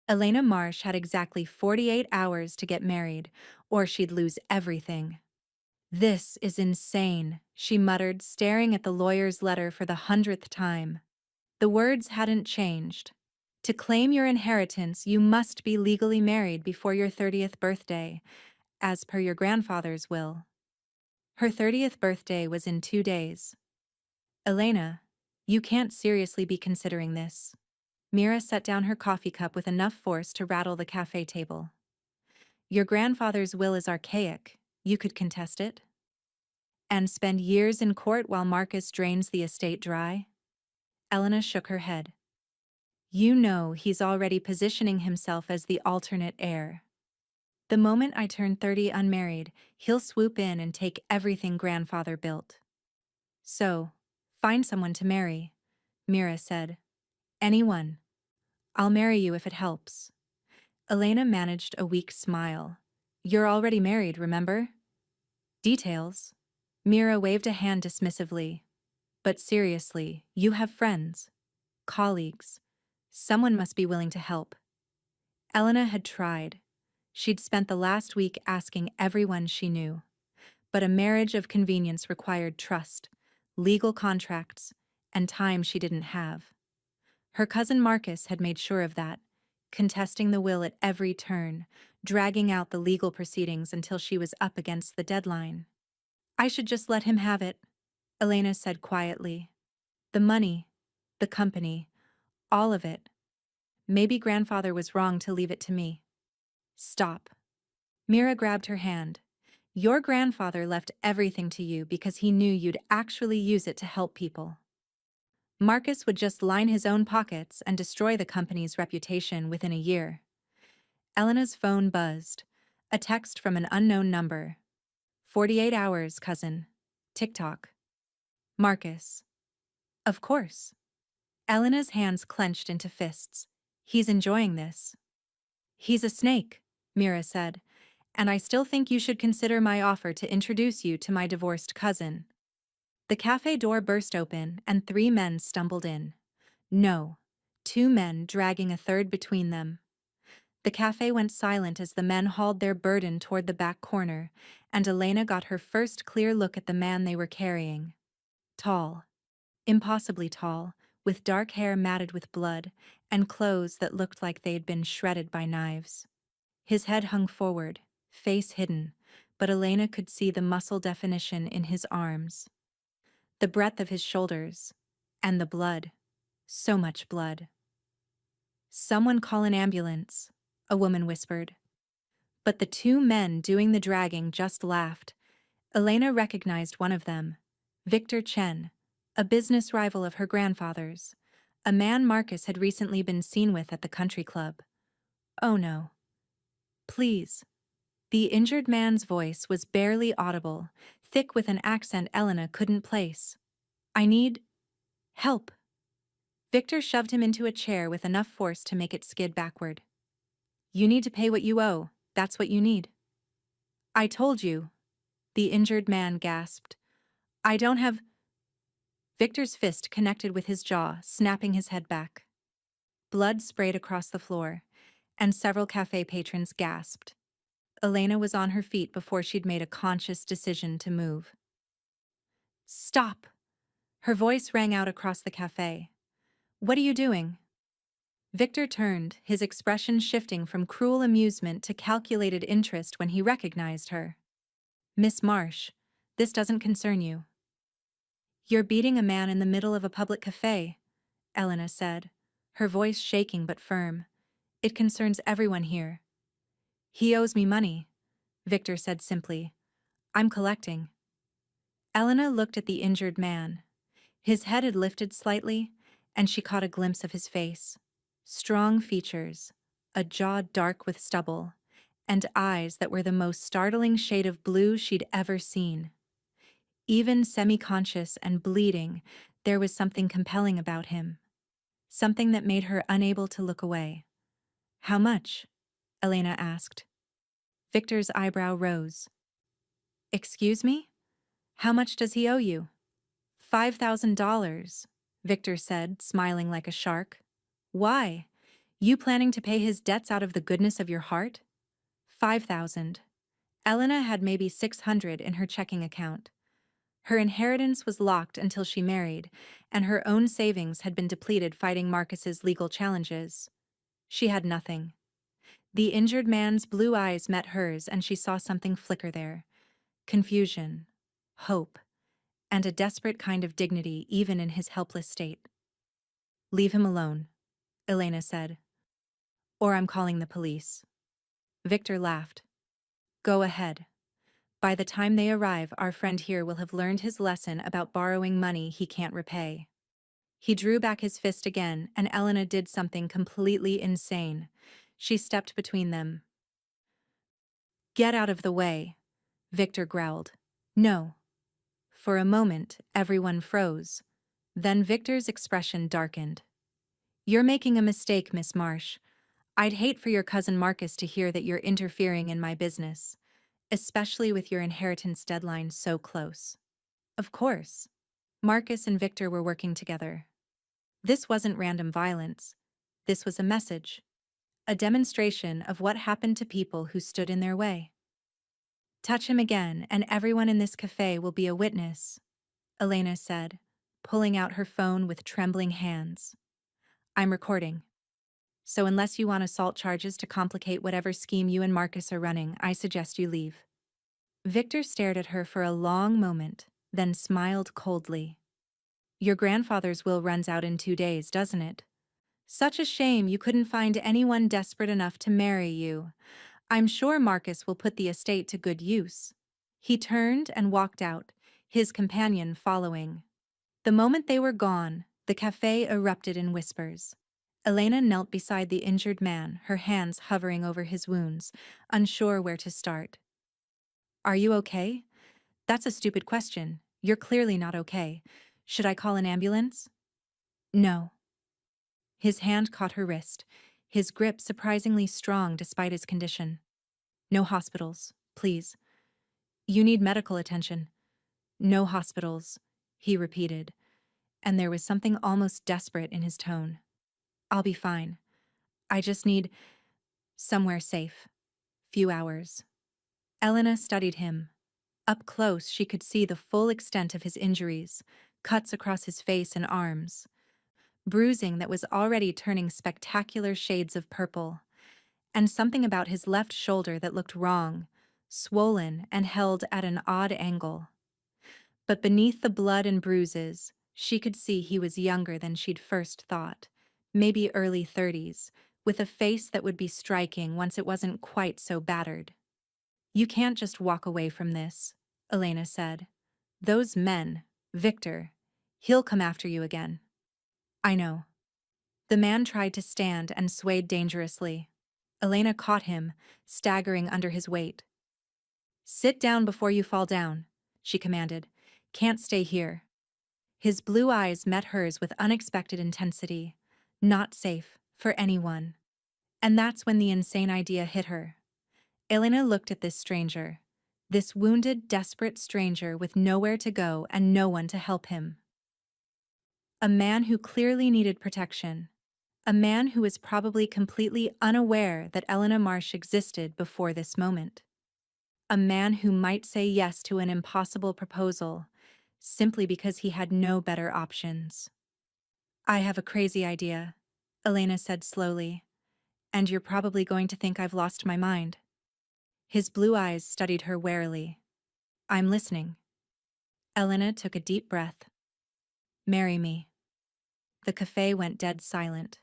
Elena Marsh had exactly 48 hours to get married, or she'd lose everything. "This is insane," she muttered, staring at the lawyer's letter for the 100th time. The words hadn't changed. "To claim your inheritance, you must be legally married before your 30th birthday, as per your grandfather's will." Her 30th birthday was in 2 days. "Elena, you can't seriously be considering this." Mira set down her coffee cup with enough force to rattle the cafe table. "Your grandfather's will is archaic. You could contest it? And spend years in court while Marcus drains the estate dry?" Elena shook her head. "You know he's already positioning himself as the alternate heir. The moment I turn 30 unmarried, he'll swoop in and take everything grandfather built." "So, find someone to marry," Mira said. "Anyone. I'll marry you if it helps." Elena managed a weak smile. "You're already married, remember?" "Details." Mira waved a hand dismissively. "But seriously, you have friends, colleagues. Someone must be willing to help." Elena had tried. She'd spent the last week asking everyone she knew. But a marriage of convenience required trust, legal contracts, and time she didn't have. Her cousin Marcus had made sure of that, contesting the will at every turn, dragging out the legal proceedings until she was up against the deadline. "I should just let him have it," Elena said quietly. "The money, the company, all of it. Maybe grandfather was wrong to leave it to me." "Stop." Mira grabbed her hand. "Your grandfather left everything to you because he knew you'd actually use it to help people. Marcus would just line his own pockets and destroy the company's reputation within a year." Elena's phone buzzed. A text from an unknown number. "48 hours, cousin. TikTok. Marcus." "Of course." Elena's hands clenched into fists. "He's enjoying this." "He's a snake," Mira said, "and I still think you should consider my offer to introduce you to my divorced cousin." The cafe door burst open and 3 men stumbled in. No, 2 men dragging a third between them. The cafe went silent as the men hauled their burden toward the back corner, and Elena got her first clear look at the man they were carrying. Tall. Impossibly tall, with dark hair matted with blood, and clothes that looked like they'd been shredded by knives. His head hung forward, face hidden, but Elena could see the muscle definition in his arms. The breadth of his shoulders. And the blood. So much blood. "Someone call an ambulance," a woman whispered. But the 2 men doing the dragging just laughed. Elena recognized one of them, Victor Chen, a business rival of her grandfather's, a man Marcus had recently been seen with at the country club. "Oh no. Please." The injured man's voice was barely audible, thick with an accent Elena couldn't place. "I need help." Victor shoved him into a chair with enough force to make it skid backward. "You need to pay what you owe, that's what you need." "I told you," the injured man gasped. "I don't have—" Victor's fist connected with his jaw, snapping his head back. Blood sprayed across the floor, and several cafe patrons gasped. Elena was on her feet before she'd made a conscious decision to move. "Stop!" Her voice rang out across the cafe. "What are you doing?" Victor turned, his expression shifting from cruel amusement to calculated interest when he recognized her. "Miss Marsh, this doesn't concern you." "You're beating a man in the middle of a public cafe," Elena said, her voice shaking but firm. "It concerns everyone here." "He owes me money," Victor said simply. "I'm collecting." Elena looked at the injured man. His head had lifted slightly, and she caught a glimpse of his face. Strong features, a jaw dark with stubble, and eyes that were the most startling shade of blue she'd ever seen. Even semi-conscious and bleeding, there was something compelling about him. Something that made her unable to look away. "How much?" Elena asked. Victor's eyebrow rose. "Excuse me? How much does he owe you?" $5,000, Victor said, smiling like a shark. "Why? You planning to pay his debts out of the goodness of your heart? 5,000. Elena had maybe 600 in her checking account. Her inheritance was locked until she married, and her own savings had been depleted fighting Marcus's legal challenges. She had nothing. The injured man's blue eyes met hers and she saw something flicker there. Confusion, hope, and a desperate kind of dignity even in his helpless state. "Leave him alone," Elena said. "Or I'm calling the police." Victor laughed. "Go ahead. By the time they arrive, our friend here will have learned his lesson about borrowing money he can't repay." He drew back his fist again, and Elena did something completely insane. She stepped between them. "Get out of the way," Victor growled. "No." For a moment, everyone froze. Then Victor's expression darkened. "You're making a mistake, Miss Marsh. I'd hate for your cousin Marcus to hear that you're interfering in my business, especially with your inheritance deadline so close." Of course. Marcus and Victor were working together. This wasn't random violence. This was a message. A demonstration of what happened to people who stood in their way. "Touch him again, and everyone in this cafe will be a witness," Elena said, pulling out her phone with trembling hands. "I'm recording. So unless you want assault charges to complicate whatever scheme you and Marcus are running, I suggest you leave." Victor stared at her for a long moment, then smiled coldly. "Your grandfather's will runs out in 2 days, doesn't it? Such a shame you couldn't find anyone desperate enough to marry you. I'm sure Marcus will put the estate to good use." He turned and walked out, his companion following. The moment they were gone, the cafe erupted in whispers. Elena knelt beside the injured man, her hands hovering over his wounds, unsure where to start. "Are you okay? That's a stupid question. You're clearly not okay. Should I call an ambulance?" "No." His hand caught her wrist, his grip surprisingly strong despite his condition. "No hospitals, please. You need medical attention." "No hospitals," he repeated, and there was something almost desperate in his tone. "I'll be fine. I just need somewhere safe. Few hours." Elena studied him. Up close, she could see the full extent of his injuries, cuts across his face and arms, bruising that was already turning spectacular shades of purple, and something about his left shoulder that looked wrong, swollen and held at an odd angle. But beneath the blood and bruises, she could see he was younger than she'd first thought, maybe early 30s, with a face that would be striking once it wasn't quite so battered. "You can't just walk away from this," Elena said. "Those men, Victor, he'll come after you again." "I know." The man tried to stand and swayed dangerously. Elena caught him, staggering under his weight. "Sit down before you fall down," she commanded. "Can't stay here." His blue eyes met hers with unexpected intensity. Not safe, for anyone. And that's when the insane idea hit her. Elena looked at this stranger. This wounded, desperate stranger with nowhere to go and no one to help him. A man who clearly needed protection. A man who was probably completely unaware that Elena Marsh existed before this moment. A man who might say yes to an impossible proposal, simply because he had no better options. "I have a crazy idea," Elena said slowly, "and you're probably going to think I've lost my mind." His blue eyes studied her warily. "I'm listening." Elena took a deep breath. "Marry me." The cafe went dead silent.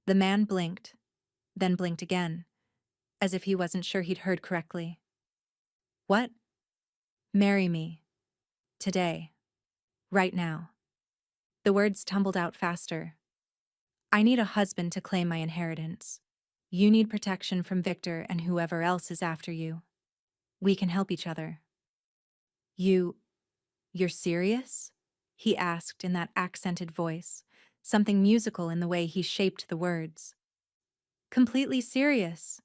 The man blinked, then blinked again, as if he wasn't sure he'd heard correctly. "What?" "Marry me. Today. Right now." The words tumbled out faster. "I need a husband to claim my inheritance. You need protection from Victor and whoever else is after you. We can help each other." You're serious?" he asked in that accented voice, something musical in the way he shaped the words. "Completely serious."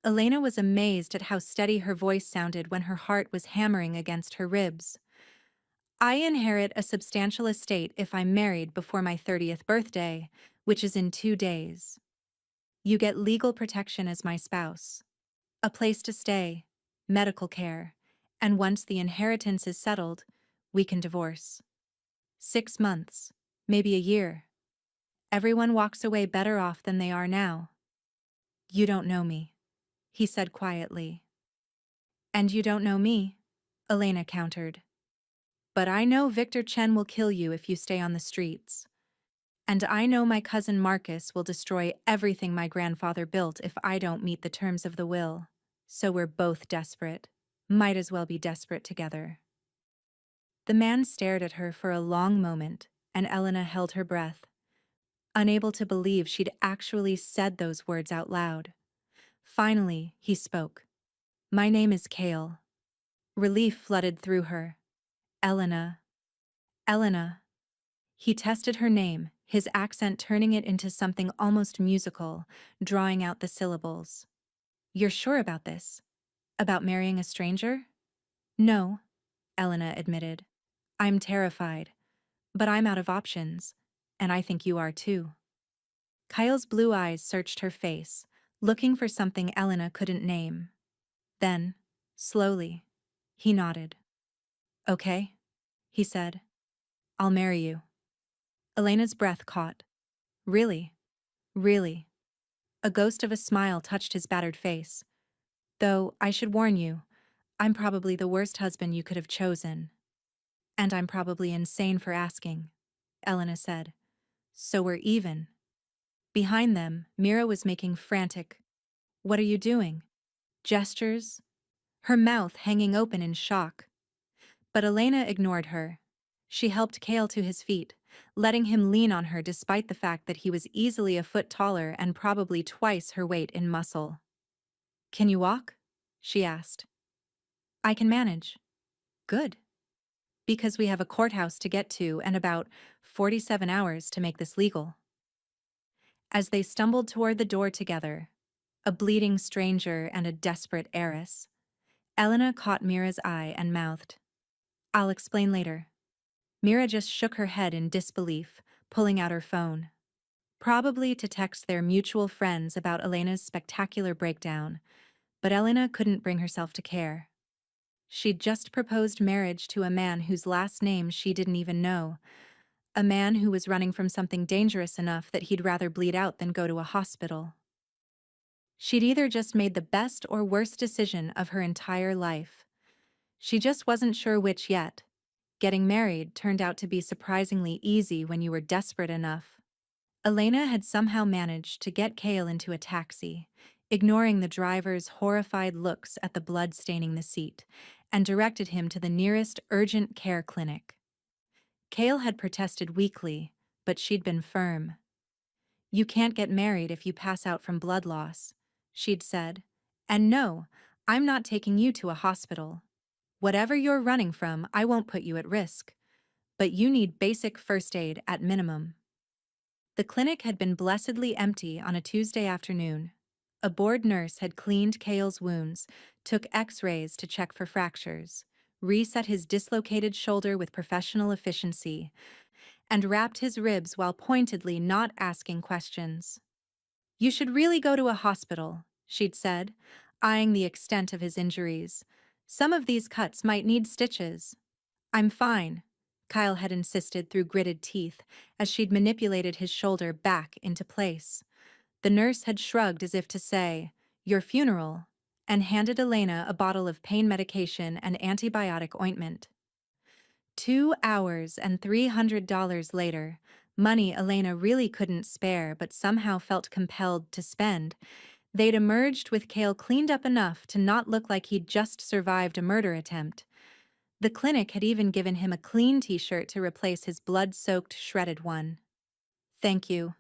Elena was amazed at how steady her voice sounded when her heart was hammering against her ribs. "I inherit a substantial estate if I'm married before my 30th birthday, which is in 2 days." You get legal protection as my spouse, a place to stay, medical care, and once the inheritance is settled, we can divorce. 6 months, maybe a year. Everyone walks away better off than they are now. You don't know me, he said quietly. And you don't know me, Elena countered. But I know Victor Chen will kill you if you stay on the streets. And I know my cousin Marcus will destroy everything my grandfather built if I don't meet the terms of the will. So we're both desperate. Might as well be desperate together. The man stared at her for a long moment, and Elena held her breath, unable to believe she'd actually said those words out loud. Finally, he spoke. My name is Kale. Relief flooded through her. Elena. Elena. He tested her name, his accent turning it into something almost musical, drawing out the syllables. You're sure about this? About marrying a stranger? No, Elena admitted. I'm terrified, but I'm out of options, and I think you are too. Kyle's blue eyes searched her face, looking for something Elena couldn't name. Then, slowly, he nodded. Okay, he said. I'll marry you. Elena's breath caught. Really? Really? A ghost of a smile touched his battered face. Though, I should warn you, I'm probably the worst husband you could have chosen. And I'm probably insane for asking, Elena said. So we're even. Behind them, Mira was making frantic. What are you doing? Gestures? Her mouth hanging open in shock. But Elena ignored her. She helped Kale to his feet, letting him lean on her despite the fact that he was easily a foot taller and probably twice her weight in muscle. Can you walk? She asked. I can manage. Good. Because we have a courthouse to get to and about 47 hours to make this legal. As they stumbled toward the door together, a bleeding stranger and a desperate heiress, Elena caught Mira's eye and mouthed, I'll explain later. Mira just shook her head in disbelief, pulling out her phone. Probably to text their mutual friends about Elena's spectacular breakdown, but Elena couldn't bring herself to care. She'd just proposed marriage to a man whose last name she didn't even know, a man who was running from something dangerous enough that he'd rather bleed out than go to a hospital. She'd either just made the best or worst decision of her entire life. She just wasn't sure which yet. Getting married turned out to be surprisingly easy when you were desperate enough. Elena had somehow managed to get Kale into a taxi, ignoring the driver's horrified looks at the blood staining the seat, and directed him to the nearest urgent care clinic. Kale had protested weakly, but she'd been firm. You can't get married if you pass out from blood loss, she'd said. And no, I'm not taking you to a hospital. Whatever you're running from, I won't put you at risk. But you need basic first aid at minimum. The clinic had been blessedly empty on a Tuesday afternoon. A bored nurse had cleaned Kale's wounds, took x-rays to check for fractures, reset his dislocated shoulder with professional efficiency, and wrapped his ribs while pointedly not asking questions. You should really go to a hospital, she'd said, eyeing the extent of his injuries. Some of these cuts might need stitches. I'm fine, Kyle had insisted through gritted teeth as she'd manipulated his shoulder back into place. The nurse had shrugged as if to say, your funeral, and handed Elena a bottle of pain medication and antibiotic ointment. 2 hours and $300 later, money Elena really couldn't spare but somehow felt compelled to spend, they'd emerged with Kale cleaned up enough to not look like he'd just survived a murder attempt. The clinic had even given him a clean t-shirt to replace his blood-soaked, shredded one. Thank you,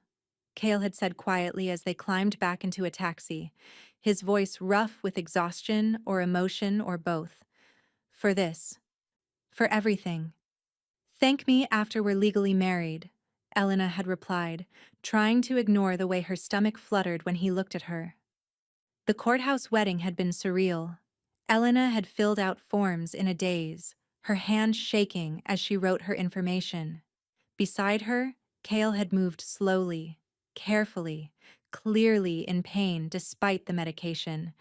Kale had said quietly as they climbed back into a taxi, his voice rough with exhaustion or emotion or both. For this. For everything. Thank me after we're legally married, Elena had replied, trying to ignore the way her stomach fluttered when he looked at her. The courthouse wedding had been surreal. Elena had filled out forms in a daze, her hand shaking as she wrote her information. Beside her, Kale had moved slowly, carefully, clearly in pain despite the medication,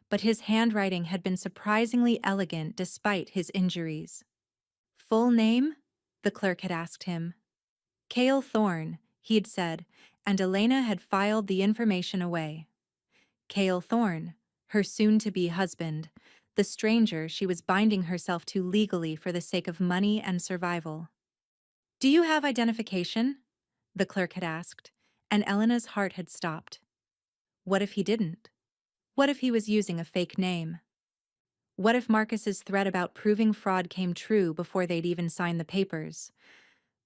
but his handwriting had been surprisingly elegant despite his injuries. "Full name?" the clerk had asked him. "Cale Thorne," he'd said, and Elena had filed the information away. Cale Thorne, her soon-to-be husband, the stranger she was binding herself to legally for the sake of money and survival. "Do you have identification?" the clerk had asked, and Elena's heart had stopped. What if he didn't? What if he was using a fake name? What if Marcus's threat about proving fraud came true before they'd even signed the papers?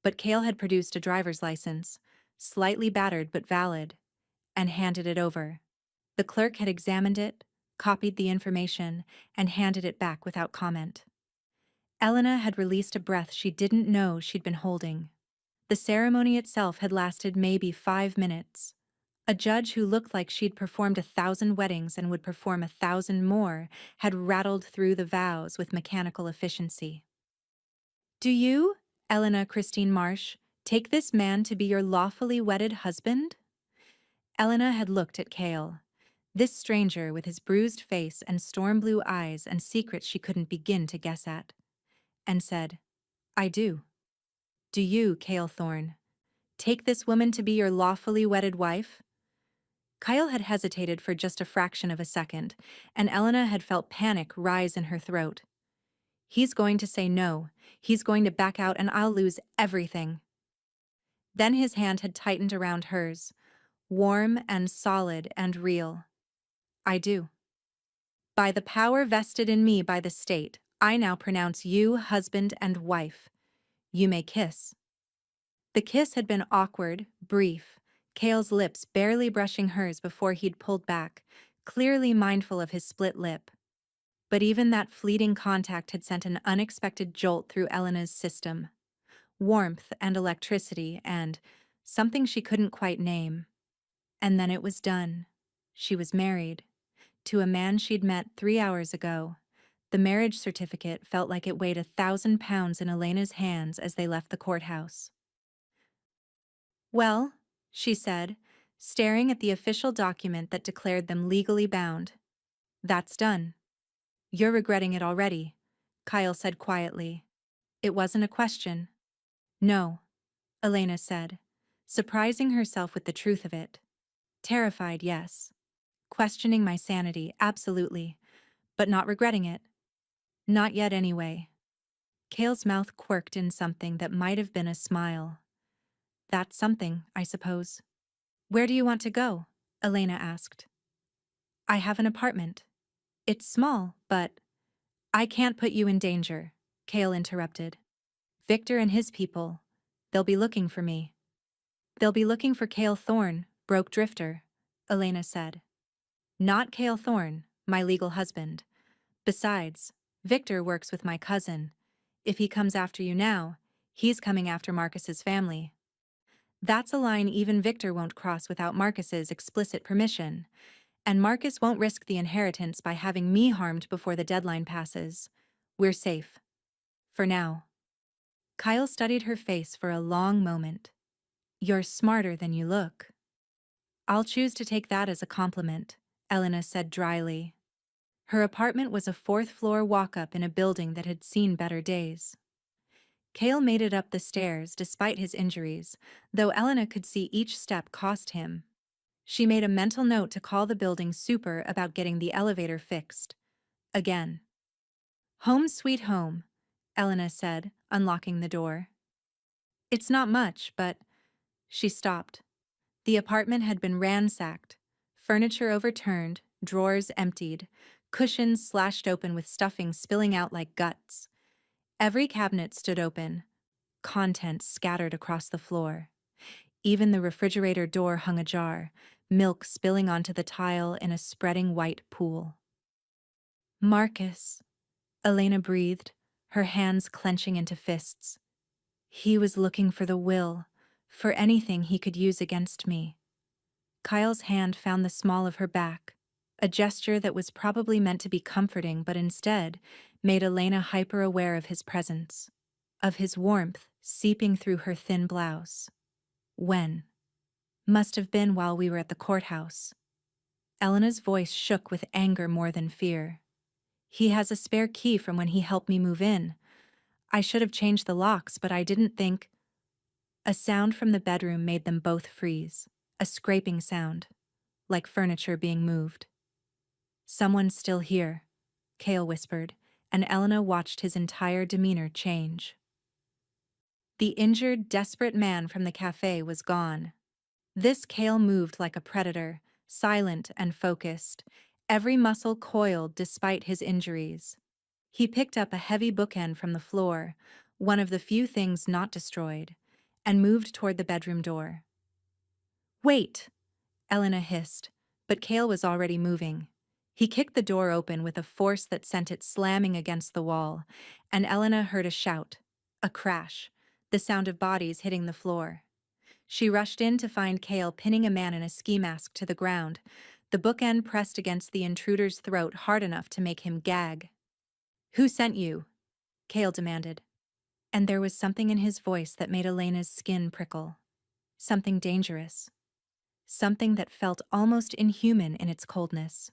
But Cale had produced a driver's license, slightly battered but valid, and handed it over. The clerk had examined it, copied the information, and handed it back without comment. Elena had released a breath she didn't know she'd been holding. The ceremony itself had lasted maybe 5 minutes. A judge who looked like she'd performed 1,000 weddings and would perform 1,000 more had rattled through the vows with mechanical efficiency. "Do you, Elena Christine Marsh, take this man to be your lawfully wedded husband?" Elena had looked at Cale, this stranger with his bruised face and storm-blue eyes and secrets she couldn't begin to guess at, and said, "I do." "Do you, Cale Thorne, take this woman to be your lawfully wedded wife?" Kyle had hesitated for just a fraction of a second, and Elena had felt panic rise in her throat. He's going to say no, he's going to back out, and I'll lose everything. Then his hand had tightened around hers, warm and solid and real. "I do. By the power vested in me by the state, I now pronounce you husband and wife. You may kiss." The kiss had been awkward, brief, Cale's lips barely brushing hers before he'd pulled back, clearly mindful of his split lip. But even that fleeting contact had sent an unexpected jolt through Elena's system. Warmth and electricity and something she couldn't quite name. And then it was done. She was married. To a man she'd met 3 hours ago. The marriage certificate felt like it weighed 1,000 pounds in Elena's hands as they left the courthouse. "Well," she said, staring at the official document that declared them legally bound. "That's done." "You're regretting it already," Kyle said quietly. It wasn't a question. "No," Elena said, surprising herself with the truth of it. "Terrified, yes. Questioning my sanity, absolutely. But not regretting it. Not yet anyway." Cale's mouth quirked in something that might have been a smile. "That's something, I suppose." "Where do you want to go?" Elena asked. "I have an apartment. It's small, but—" "I can't put you in danger," Cale interrupted. "Victor and his people, they'll be looking for me." "They'll be looking for Cale Thorne, broke drifter," Elena said. "Not Cale Thorne, my legal husband. Besides, Victor works with my cousin. If he comes after you now, he's coming after Marcus's family. That's a line even Victor won't cross without Marcus's explicit permission, and Marcus won't risk the inheritance by having me harmed before the deadline passes. We're safe. For now." Kyle studied her face for a long moment. "You're smarter than you look." "I'll choose to take that as a compliment," Elena said dryly. Her apartment was a 4th-floor walk-up in a building that had seen better days. Cale made it up the stairs despite his injuries, though Elena could see each step cost him. She made a mental note to call the building super about getting the elevator fixed. Again. "Home sweet home," Elena said, unlocking the door. "It's not much, but—" She stopped. The apartment had been ransacked, furniture overturned, drawers emptied, cushions slashed open with stuffing spilling out like guts. Every cabinet stood open, contents scattered across the floor. Even the refrigerator door hung ajar, milk spilling onto the tile in a spreading white pool. "Marcus," Elena breathed, her hands clenching into fists. "He was looking for the will, for anything he could use against me." Kyle's hand found the small of her back, a gesture that was probably meant to be comforting but instead made Elena hyper-aware of his presence, of his warmth seeping through her thin blouse. When? Must have been while we were at the courthouse. Elena's voice shook with anger more than fear. He has a spare key from when he helped me move in. I should have changed the locks, but I didn't think. A sound from the bedroom made them both freeze. A scraping sound, like furniture being moved. Someone's still here, Cale whispered, and Elena watched his entire demeanor change. The injured, desperate man from the cafe was gone. This Cale moved like a predator, silent and focused, every muscle coiled despite his injuries. He picked up a heavy bookend from the floor, one of the few things not destroyed, and moved toward the bedroom door. "Wait!" Elena hissed, but Cale was already moving. He kicked the door open with a force that sent it slamming against the wall, and Elena heard a shout, a crash, the sound of bodies hitting the floor. She rushed in to find Cale pinning a man in a ski mask to the ground, the bookend pressed against the intruder's throat hard enough to make him gag. "Who sent you?" Cale demanded. And there was something in his voice that made Elena's skin prickle. Something dangerous. Something that felt almost inhuman in its coldness.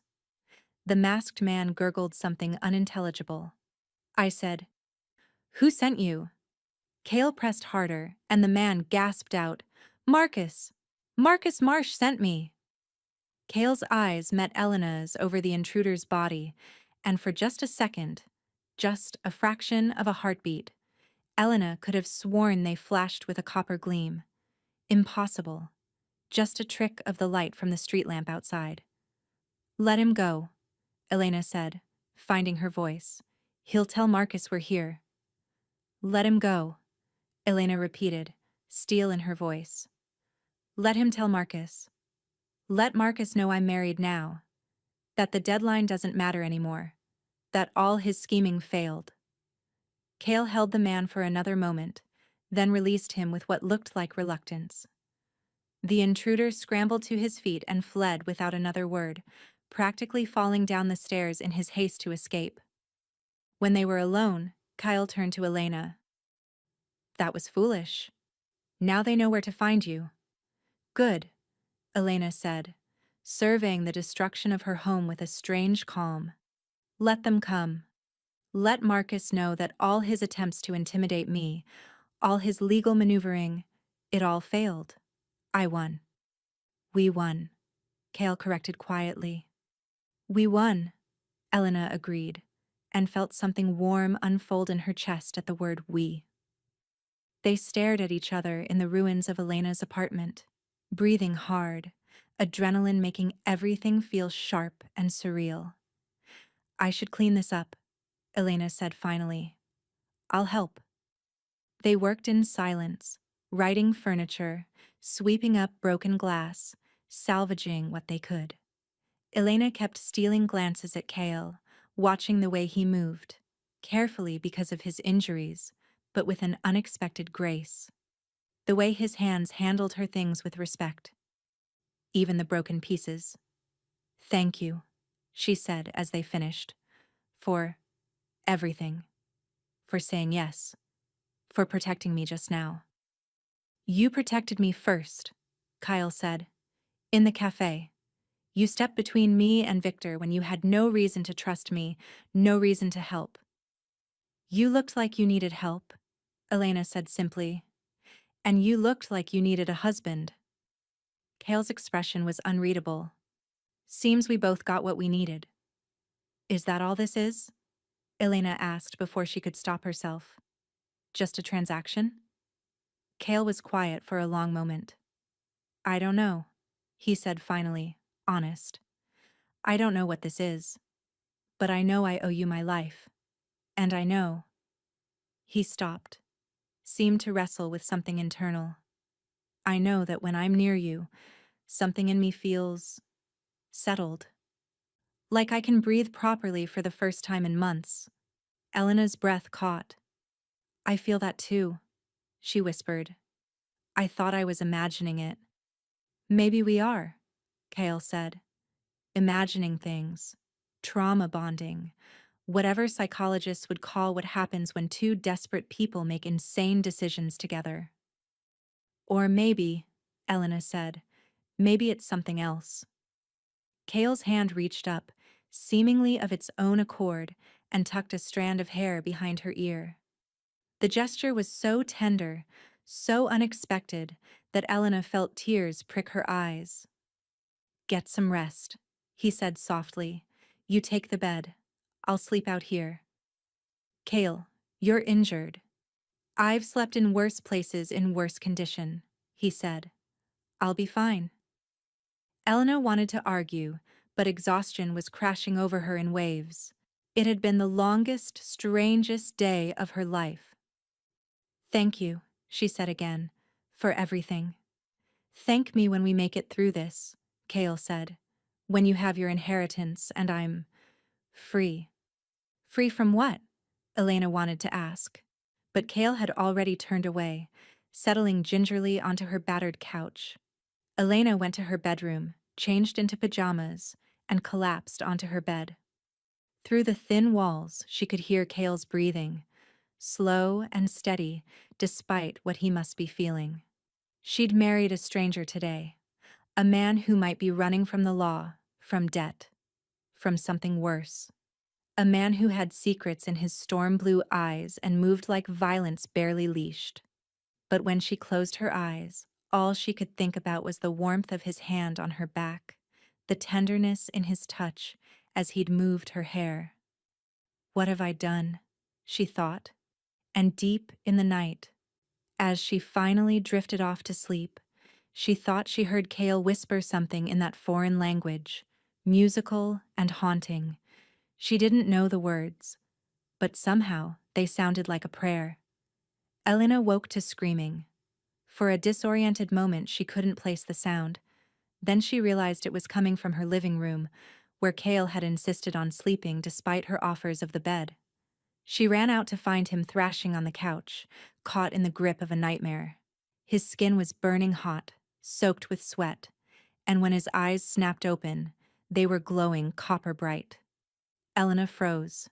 The masked man gurgled something unintelligible. I said, "Who sent you?" Cale pressed harder, and the man gasped out, "Marcus! Marcus Marsh sent me!" Cale's eyes met Elena's over the intruder's body, and for just a second, just a fraction of a heartbeat, Elena could have sworn they flashed with a copper gleam. Impossible. Just a trick of the light from the street lamp outside. "Let him go," Elena said, finding her voice. "He'll tell Marcus we're here." "Let him go," Elena repeated, steel in her voice. "Let him tell Marcus. Let Marcus know I'm married now. That the deadline doesn't matter anymore. That all his scheming failed." Cale held the man for another moment, then released him with what looked like reluctance. The intruder scrambled to his feet and fled without another word, practically falling down the stairs in his haste to escape. When they were alone, Kyle turned to Elena. "That was foolish. Now they know where to find you." "Good," Elena said, surveying the destruction of her home with a strange calm. "Let them come. Let Marcus know that all his attempts to intimidate me, all his legal maneuvering, it all failed. I won." "We won," Cale corrected quietly. "We won," Elena agreed, and felt something warm unfold in her chest at the word "we." They stared at each other in the ruins of Elena's apartment, breathing hard, adrenaline making everything feel sharp and surreal. "I should clean this up," Elena said finally. "I'll help." They worked in silence, righting furniture, sweeping up broken glass, salvaging what they could. Elena kept stealing glances at Cale, watching the way he moved, carefully because of his injuries, but with an unexpected grace. The way his hands handled her things with respect. Even the broken pieces. "Thank you," she said as they finished. "For everything. For saying yes. For protecting me just now." "You protected me first," Kyle said. "In the cafe. You stepped between me and Victor when you had no reason to trust me, no reason to help." "You looked like you needed help," Elena said simply. "And you looked like you needed a husband." Cale's expression was unreadable. "Seems we both got what we needed." "Is that all this is?" Elena asked before she could stop herself. "Just a transaction?" Cale was quiet for a long moment. "I don't know," he said finally, honest. "I don't know what this is. But I know I owe you my life. And I know." He stopped, seemed to wrestle with something internal. "I know that when I'm near you, something in me feels settled. Like I can breathe properly for the first time in months." Elena's breath caught. "I feel that too," she whispered. "I thought I was imagining it." "Maybe we are," Cale said. "Imagining things. Trauma bonding. Whatever psychologists would call what happens when two desperate people make insane decisions together." "Or maybe," Elena said, Maybe it's something else. Kale's hand reached up, seemingly of its own accord, and tucked a strand of hair behind her ear. The gesture was so tender, so unexpected, that Elena felt tears prick her eyes. "Get some rest," he said softly. "You take the bed. I'll sleep out here." "Kale, you're injured." "I've slept in worse places in worse condition," he said. "I'll be fine." Elena wanted to argue, but exhaustion was crashing over her in waves. It had been the longest, strangest day of her life. "Thank you," she said again, "for everything." "Thank me when we make it through this," Kale said. "When you have your inheritance and I'm free." Free from what? Elena wanted to ask. But Kale had already turned away, settling gingerly onto her battered couch. Elena went to her bedroom, changed into pajamas, and collapsed onto her bed. Through the thin walls, she could hear Kale's breathing, slow and steady, despite what he must be feeling. She'd married a stranger today, a man who might be running from the law, from debt, from something worse. A man who had secrets in his storm-blue eyes and moved like violence barely leashed. But when she closed her eyes, all she could think about was the warmth of his hand on her back, the tenderness in his touch as he'd moved her hair. "What have I done?" she thought. And deep in the night, as she finally drifted off to sleep, she thought she heard Kale whisper something in that foreign language, musical and haunting. She didn't know the words, but somehow they sounded like a prayer. Elena woke to screaming. For a disoriented moment she couldn't place the sound. Then she realized it was coming from her living room, where Kale had insisted on sleeping despite her offers of the bed. She ran out to find him thrashing on the couch, caught in the grip of a nightmare. His skin was burning hot, soaked with sweat, and when his eyes snapped open, they were glowing copper bright. Elena froze.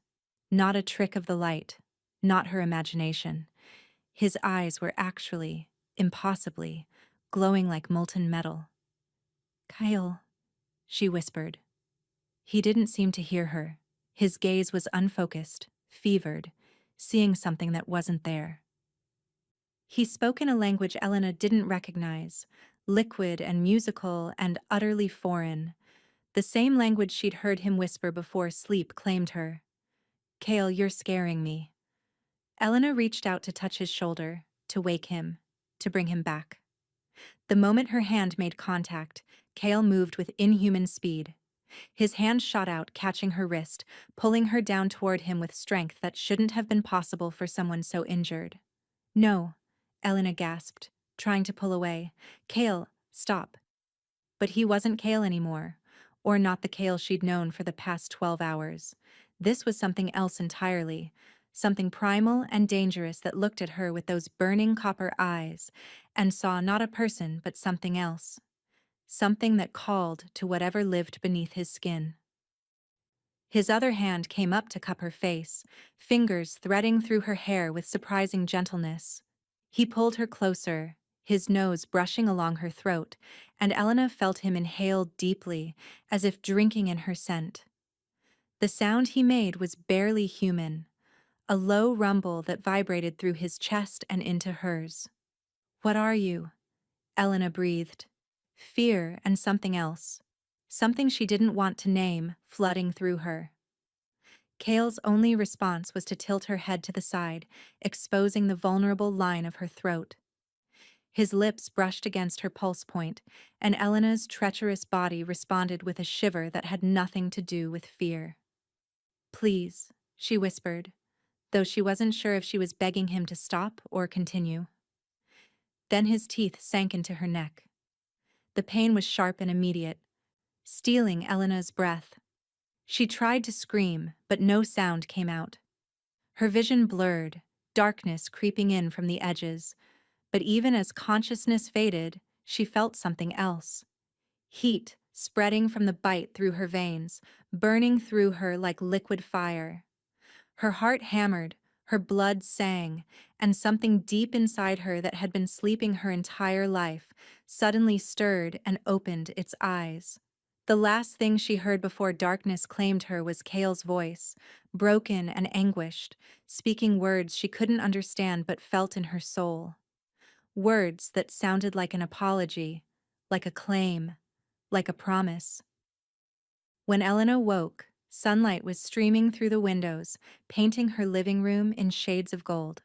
Not a trick of the light, not her imagination. His eyes were actually, impossibly, glowing like molten metal. "Kyle," she whispered. He didn't seem to hear her. His gaze was unfocused, fevered, seeing something that wasn't there. He spoke in a language Elena didn't recognize, liquid and musical and utterly foreign, the same language she'd heard him whisper before sleep claimed her. "Kale, you're scaring me." Elena reached out to touch his shoulder, to wake him, to bring him back. The moment her hand made contact, Kale moved with inhuman speed. His hand shot out, catching her wrist, pulling her down toward him with strength that shouldn't have been possible for someone so injured. "No," Elena gasped, trying to pull away. "Kale, stop." But he wasn't Kale anymore, or not the Kale she'd known for the past 12 hours. This was something else entirely, something primal and dangerous that looked at her with those burning copper eyes and saw not a person but something else. Something that called to whatever lived beneath his skin. His other hand came up to cup her face, fingers threading through her hair with surprising gentleness. He pulled her closer, his nose brushing along her throat, and Elena felt him inhale deeply, as if drinking in her scent. The sound he made was barely human, a low rumble that vibrated through his chest and into hers. "What are you?" Elena breathed. Fear and something else. Something she didn't want to name, flooding through her. Kale's only response was to tilt her head to the side, exposing the vulnerable line of her throat. His lips brushed against her pulse point, and Elena's treacherous body responded with a shiver that had nothing to do with fear. "Please," she whispered, though she wasn't sure if she was begging him to stop or continue. Then his teeth sank into her neck. The pain was sharp and immediate, stealing Elena's breath. She tried to scream, but no sound came out. Her vision blurred, darkness creeping in from the edges, but even as consciousness faded, she felt something else. Heat spreading from the bite through her veins, burning through her like liquid fire. Her heart hammered, Her blood sang, and something deep inside her that had been sleeping her entire life suddenly stirred and opened its eyes. The last thing she heard before darkness claimed her was Kale's voice, broken and anguished, speaking words she couldn't understand but felt in her soul. Words that sounded like an apology, like a claim, like a promise. When Elena woke, sunlight was streaming through the windows, painting her living room in shades of gold.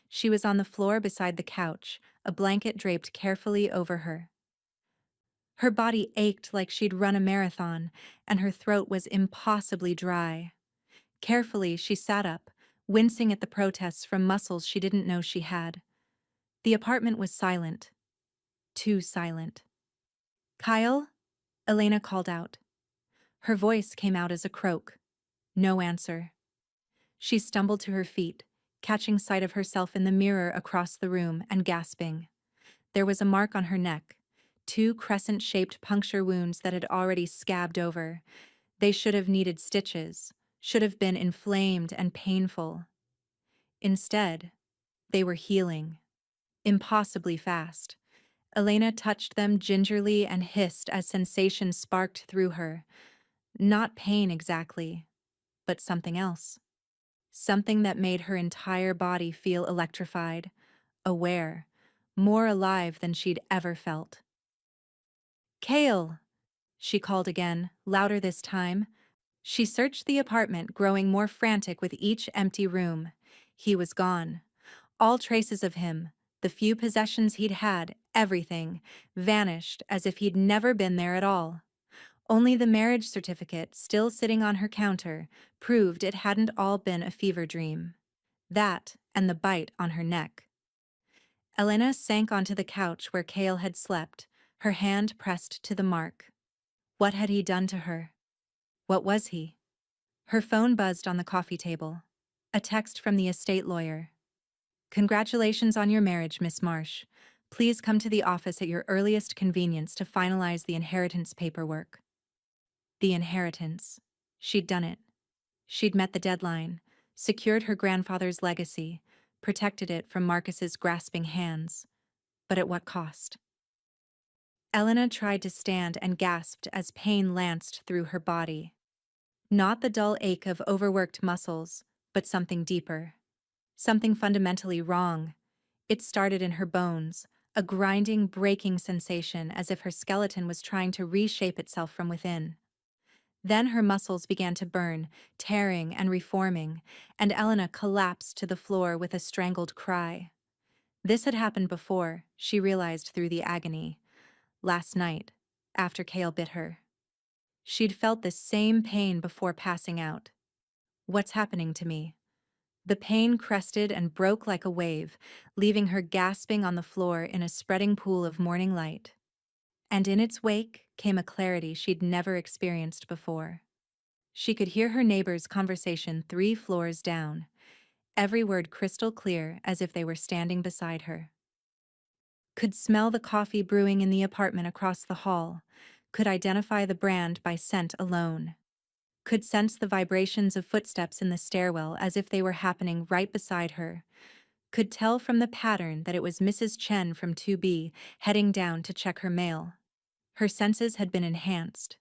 She was on the floor beside the couch, a blanket draped carefully over her. Her body ached like she'd run a marathon, and her throat was impossibly dry. Carefully, she sat up, wincing at the protests from muscles she didn't know she had. The apartment was silent. Too silent. "Kyle?" Elena called out. Her voice came out as a croak. No answer. She stumbled to her feet, catching sight of herself in the mirror across the room and gasping. There was a mark on her neck, 2 crescent-shaped puncture wounds that had already scabbed over. They should have needed stitches, should have been inflamed and painful. Instead, they were healing. Impossibly fast. Elena touched them gingerly and hissed as sensation sparked through her. Not pain exactly, but something else. Something that made her entire body feel electrified, aware, more alive than she'd ever felt. "Kale!" she called again, louder this time. She searched the apartment, growing more frantic with each empty room. He was gone. All traces of him, the few possessions he'd had, everything, vanished as if he'd never been there at all. Only the marriage certificate, still sitting on her counter, proved it hadn't all been a fever dream. That, and the bite on her neck. Elena sank onto the couch where Kale had slept, her hand pressed to the mark. What had he done to her? What was he? Her phone buzzed on the coffee table. A text from the estate lawyer. "Congratulations on your marriage, Miss Marsh. Please come to the office at your earliest convenience to finalize the inheritance paperwork." The inheritance. She'd done it. She'd met the deadline, secured her grandfather's legacy, protected it from Marcus's grasping hands. But at what cost? Elena tried to stand and gasped as pain lanced through her body. Not the dull ache of overworked muscles, but something deeper. Something fundamentally wrong. It started in her bones, a grinding, breaking sensation as if her skeleton was trying to reshape itself from within. Then her muscles began to burn, tearing and reforming, and Elena collapsed to the floor with a strangled cry. This had happened before, she realized through the agony. Last night, after Kale bit her. She'd felt the same pain before passing out. What's happening to me? The pain crested and broke like a wave, leaving her gasping on the floor in a spreading pool of morning light. And in its wake came a clarity she'd never experienced before. She could hear her neighbor's conversation 3 floors down, every word crystal clear as if they were standing beside her. Could smell the coffee brewing in the apartment across the hall, could identify the brand by scent alone. Could sense the vibrations of footsteps in the stairwell as if they were happening right beside her. Could tell from the pattern that it was Mrs. Chen from 2B heading down to check her mail. Her senses had been enhanced.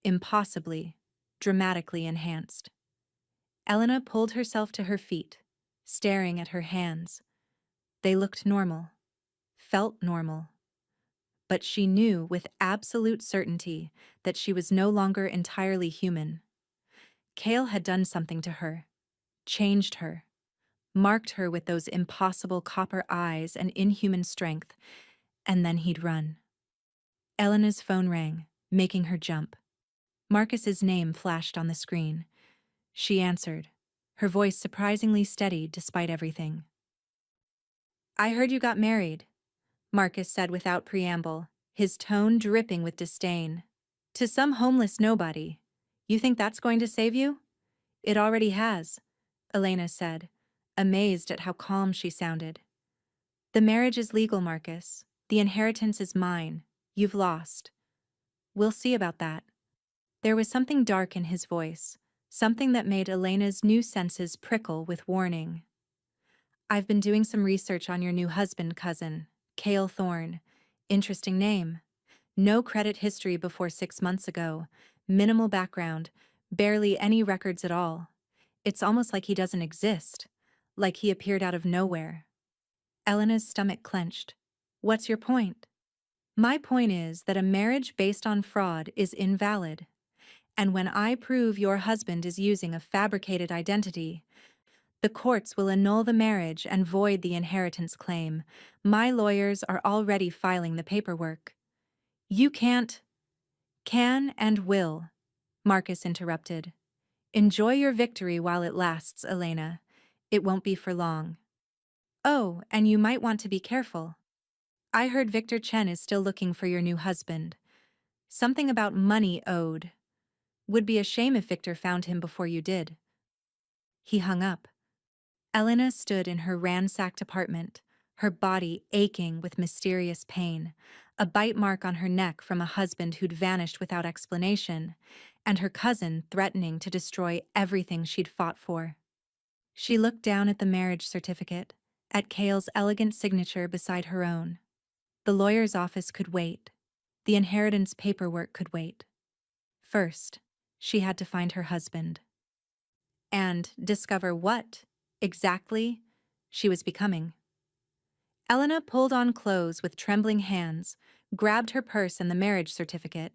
Impossibly, dramatically enhanced. Elena pulled herself to her feet, staring at her hands. They looked normal, felt normal. But she knew with absolute certainty that she was no longer entirely human. Kale had done something to her, changed her, marked her with those impossible copper eyes and inhuman strength, and then he'd run. Elena's phone rang, making her jump. Marcus's name flashed on the screen. She answered, her voice surprisingly steady despite everything. "I heard you got married," Marcus said without preamble, his tone dripping with disdain. "To some homeless nobody. You think that's going to save you?" "It already has," Elena said, amazed at how calm she sounded. "The marriage is legal, Marcus. The inheritance is mine. You've lost. We'll see about that." There was something dark in his voice, something that made Elena's new senses prickle with warning. I've been doing some research on your new husband, cousin, Cale Thorne. Interesting name. No credit history before 6 months ago. Minimal background. Barely any records at all. It's almost like he doesn't exist. Like he appeared out of nowhere. Elena's stomach clenched. What's your point? My point is that a marriage based on fraud is invalid. And when I prove your husband is using a fabricated identity, the courts will annul the marriage and void the inheritance claim. My lawyers are already filing the paperwork. You can't. Can and will, Marcus interrupted. Enjoy your victory while it lasts, Elena. It won't be for long. Oh, and you might want to be careful. I heard Victor Chen is still looking for your new husband. Something about money owed. Would be a shame if Victor found him before you did. He hung up. Elena stood in her ransacked apartment, her body aching with mysterious pain, a bite mark on her neck from a husband who'd vanished without explanation, and her cousin threatening to destroy everything she'd fought for. She looked down at the marriage certificate, at Cale's elegant signature beside her own. The lawyer's office could wait. The inheritance paperwork could wait. First, she had to find her husband. And discover what, exactly, she was becoming. Elena pulled on clothes with trembling hands, grabbed her purse and the marriage certificate.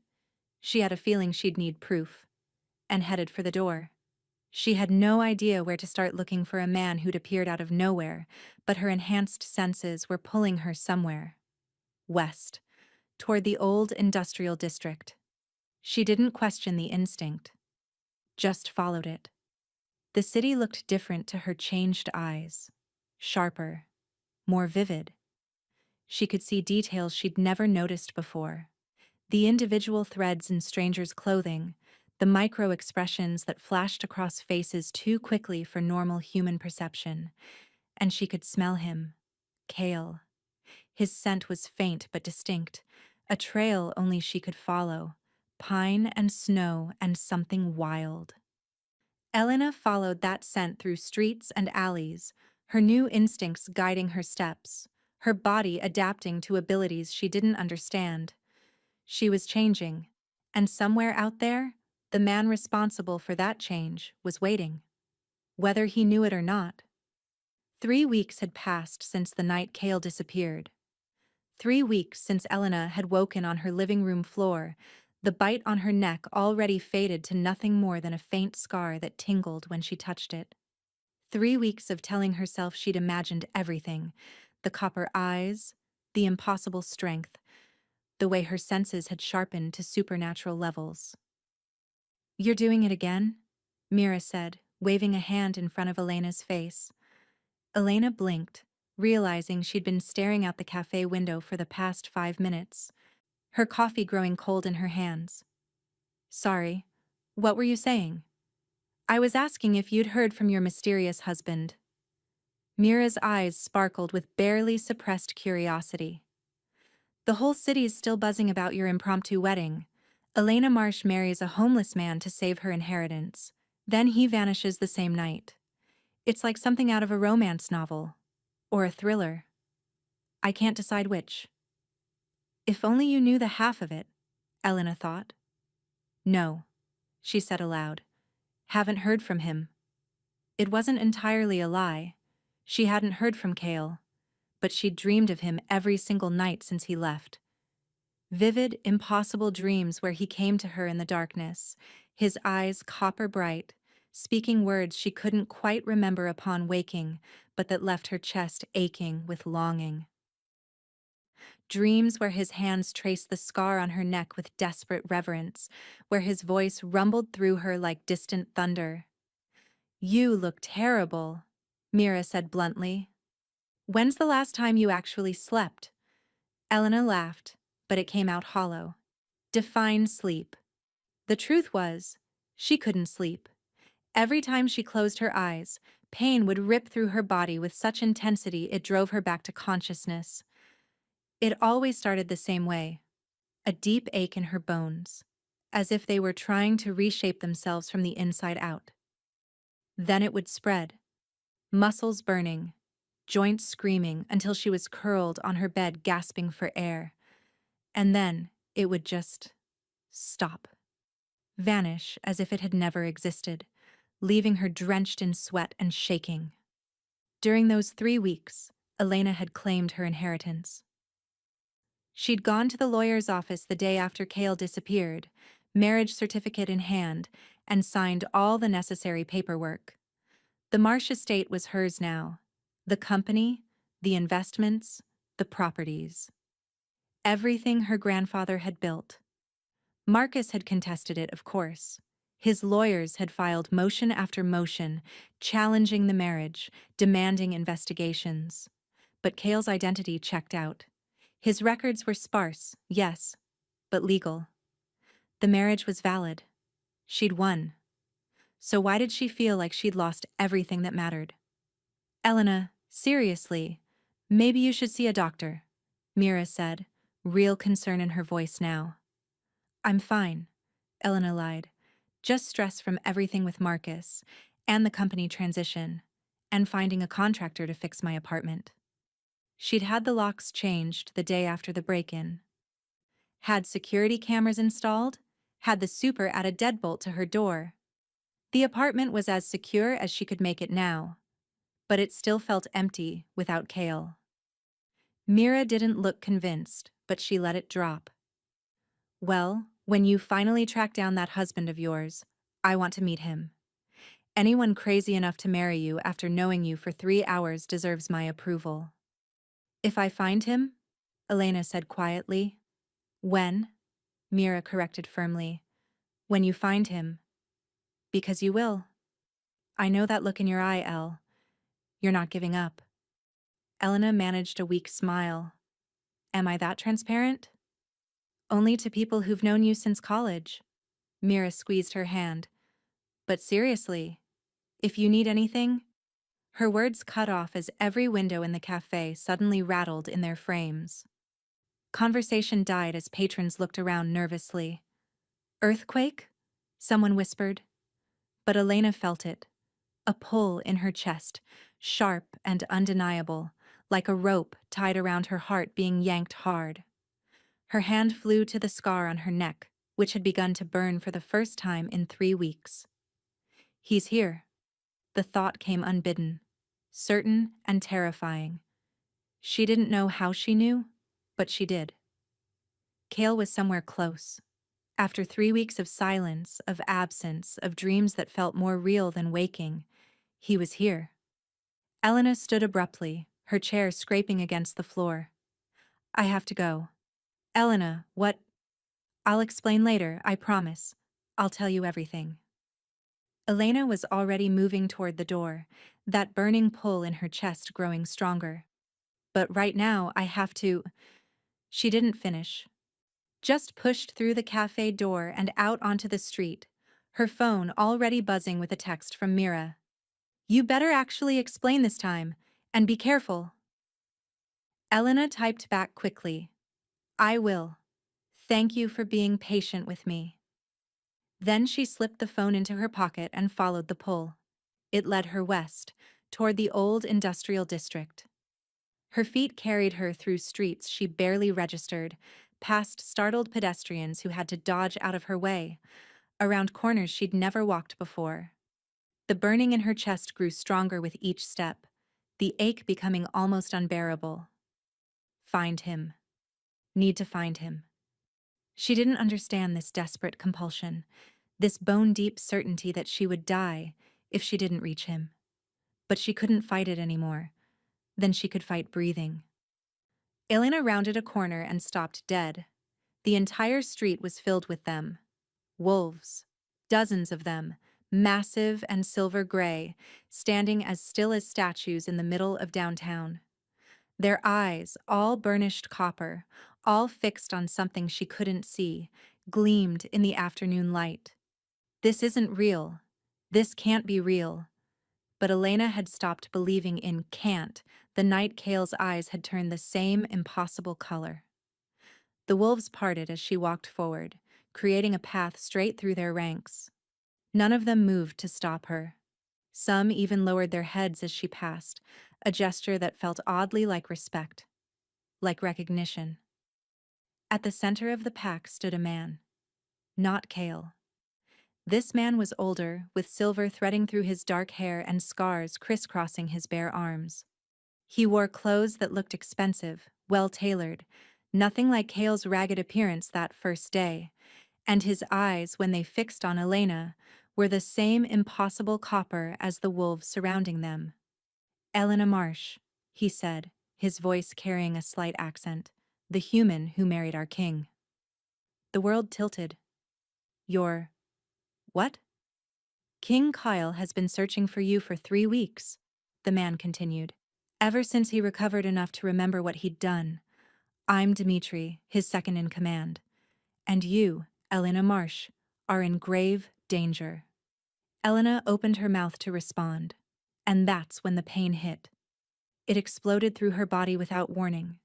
She had a feeling she'd need proof. And headed for the door. She had no idea where to start looking for a man who'd appeared out of nowhere, but her enhanced senses were pulling her somewhere. West, toward the old industrial district. She didn't question the instinct. Just followed it. The city looked different to her changed eyes. Sharper. More vivid. She could see details she'd never noticed before. The individual threads in strangers' clothing, the micro-expressions that flashed across faces too quickly for normal human perception. And she could smell him. Cale. His scent was faint but distinct, a trail only she could follow. Pine and snow and something wild. Elena followed that scent through streets and alleys, her new instincts guiding her steps, her body adapting to abilities she didn't understand. She was changing, and somewhere out there, the man responsible for that change was waiting. Whether he knew it or not. 3 weeks had passed since the night Cale disappeared. 3 weeks since Elena had woken on her living room floor, the bite on her neck already faded to nothing more than a faint scar that tingled when she touched it. 3 weeks of telling herself she'd imagined everything, the copper eyes, the impossible strength, the way her senses had sharpened to supernatural levels. You're doing it again? Mira said, waving a hand in front of Elena's face. Elena blinked, realizing she'd been staring out the cafe window for the past 5 minutes, her coffee growing cold in her hands. Sorry, what were you saying? I was asking if you'd heard from your mysterious husband. Mira's eyes sparkled with barely suppressed curiosity. The whole city's still buzzing about your impromptu wedding. Elena Marsh marries a homeless man to save her inheritance. Then he vanishes the same night. It's like something out of a romance novel. Or a thriller. I can't decide which. If only you knew the half of it, Elena thought. No, she said aloud. Haven't heard from him. It wasn't entirely a lie. She hadn't heard from Cale, but she'd dreamed of him every single night since he left. Vivid, impossible dreams where he came to her in the darkness, his eyes copper bright, speaking words she couldn't quite remember upon waking, but that left her chest aching with longing. Dreams where his hands traced the scar on her neck with desperate reverence, where his voice rumbled through her like distant thunder. You look terrible, Mira said bluntly. When's the last time you actually slept? Elena laughed, but it came out hollow. Define sleep. The truth was, she couldn't sleep. Every time she closed her eyes, pain would rip through her body with such intensity it drove her back to consciousness. It always started the same way, a deep ache in her bones, as if they were trying to reshape themselves from the inside out. Then it would spread, muscles burning, joints screaming until she was curled on her bed gasping for air. And then it would just stop, vanish as if it had never existed, leaving her drenched in sweat and shaking. During those 3 weeks, Elena had claimed her inheritance. She'd gone to the lawyer's office the day after Cale disappeared, marriage certificate in hand, and signed all the necessary paperwork. The Marsh estate was hers now. The company, the investments, the properties. Everything her grandfather had built. Marcus had contested it, of course. His lawyers had filed motion after motion, challenging the marriage, demanding investigations. But Cale's identity checked out. His records were sparse, yes, but legal. The marriage was valid. She'd won. So why did she feel like she'd lost everything that mattered? Elena, seriously, maybe you should see a doctor, Mira said, real concern in her voice now. I'm fine, Elena lied. Just stress from everything with Marcus, and the company transition, and finding a contractor to fix my apartment. She'd had the locks changed the day after the break-in. Had security cameras installed, had the super add a deadbolt to her door. The apartment was as secure as she could make it now, but it still felt empty without Cale. Mira didn't look convinced, but she let it drop. Well, when you finally track down that husband of yours, I want to meet him. Anyone crazy enough to marry you after knowing you for 3 hours deserves my approval. If I find him, Elena said quietly. When? Mira corrected firmly. When you find him. Because you will. I know that look in your eye, Elle. You're not giving up. Elena managed a weak smile. Am I that transparent? Only to people who've known you since college. Mira squeezed her hand. But seriously, if you need anything... Her words cut off as every window in the cafe suddenly rattled in their frames. Conversation died as patrons looked around nervously. Earthquake? Someone whispered. But Elena felt it. A pull in her chest, sharp and undeniable, like a rope tied around her heart being yanked hard. Her hand flew to the scar on her neck, which had begun to burn for the first time in 3 weeks. He's here. The thought came unbidden, certain and terrifying. She didn't know how she knew, but she did. Cale was somewhere close. After 3 weeks of silence, of absence, of dreams that felt more real than waking, he was here. Elena stood abruptly, her chair scraping against the floor. I have to go. Elena, what? I'll explain later, I promise. I'll tell you everything. Elena was already moving toward the door, that burning pull in her chest growing stronger. But right now, I have to... She didn't finish. Just pushed through the cafe door and out onto the street, her phone already buzzing with a text from Mira. You better actually explain this time, and be careful. Elena typed back quickly. I will. Thank you for being patient with me. Then she slipped the phone into her pocket and followed the pull. It led her west, toward the old industrial district. Her feet carried her through streets she barely registered, past startled pedestrians who had to dodge out of her way, around corners she'd never walked before. The burning in her chest grew stronger with each step, the ache becoming almost unbearable. Find him. Need to find him. She didn't understand this desperate compulsion, this bone-deep certainty that she would die if she didn't reach him. But she couldn't fight it anymore. Then she could fight breathing. Elena rounded a corner and stopped dead. The entire street was filled with them. Wolves. Dozens of them, massive and silver gray, standing as still as statues in the middle of downtown. Their eyes, all burnished copper, all fixed on something she couldn't see, gleamed in the afternoon light. This isn't real. This can't be real. But Elena had stopped believing in can't the night Cale's eyes had turned the same impossible color. The wolves parted as she walked forward, creating a path straight through their ranks. None of them moved to stop her. Some even lowered their heads as she passed, a gesture that felt oddly like respect, like recognition. At the center of the pack stood a man. Not Kale. This man was older, with silver threading through his dark hair and scars crisscrossing his bare arms. He wore clothes that looked expensive, well-tailored, nothing like Kale's ragged appearance that first day, and his eyes, when they fixed on Elena, were the same impossible copper as the wolves surrounding them. "Elena Marsh," he said, his voice carrying a slight accent, "the human who married our king." The world tilted. "You're... what?" "King Kyle has been searching for you for 3 weeks," the man continued. "Ever since he recovered enough to remember what he'd done. I'm Dmitri, his second in command. And you, Elena Marsh, are in grave danger." Elena opened her mouth to respond, and that's when the pain hit. It exploded through her body without warning,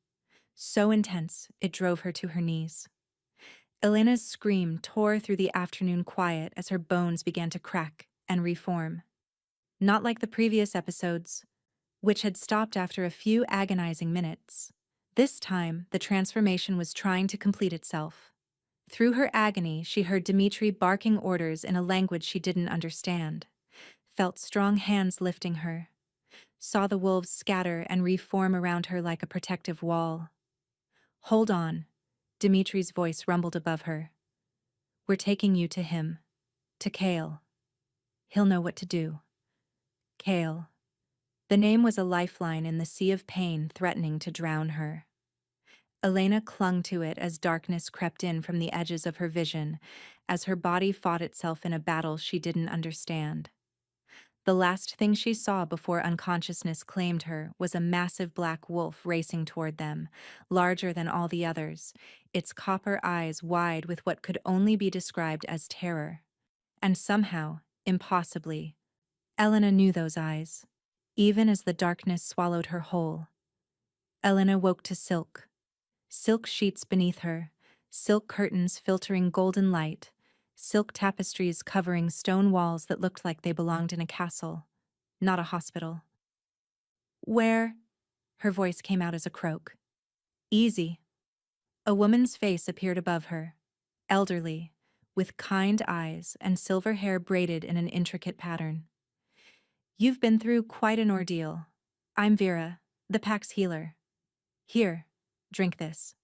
so intense it drove her to her knees. Elena's scream tore through the afternoon quiet as her bones began to crack and reform. Not like the previous episodes, which had stopped after a few agonizing minutes. This time, the transformation was trying to complete itself. Through her agony, she heard Dmitri barking orders in a language she didn't understand, felt strong hands lifting her, saw the wolves scatter and reform around her like a protective wall. "Hold on," Dimitri's voice rumbled above her. "We're taking you to him. To Kale. He'll know what to do." Kale. The name was a lifeline in the sea of pain threatening to drown her. Elena clung to it as darkness crept in from the edges of her vision, as her body fought itself in a battle she didn't understand. The last thing she saw before unconsciousness claimed her was a massive black wolf racing toward them, larger than all the others, its copper eyes wide with what could only be described as terror. And somehow, impossibly, Elena knew those eyes, even as the darkness swallowed her whole. Elena woke to silk. Silk sheets beneath her, silk curtains filtering golden light, silk tapestries covering stone walls that looked like they belonged in a castle, not a hospital. "Where?" Her voice came out as a croak. "Easy." A woman's face appeared above her, elderly, with kind eyes and silver hair braided in an intricate pattern. "You've been through quite an ordeal. I'm Vera, the pack's healer. Here, drink this."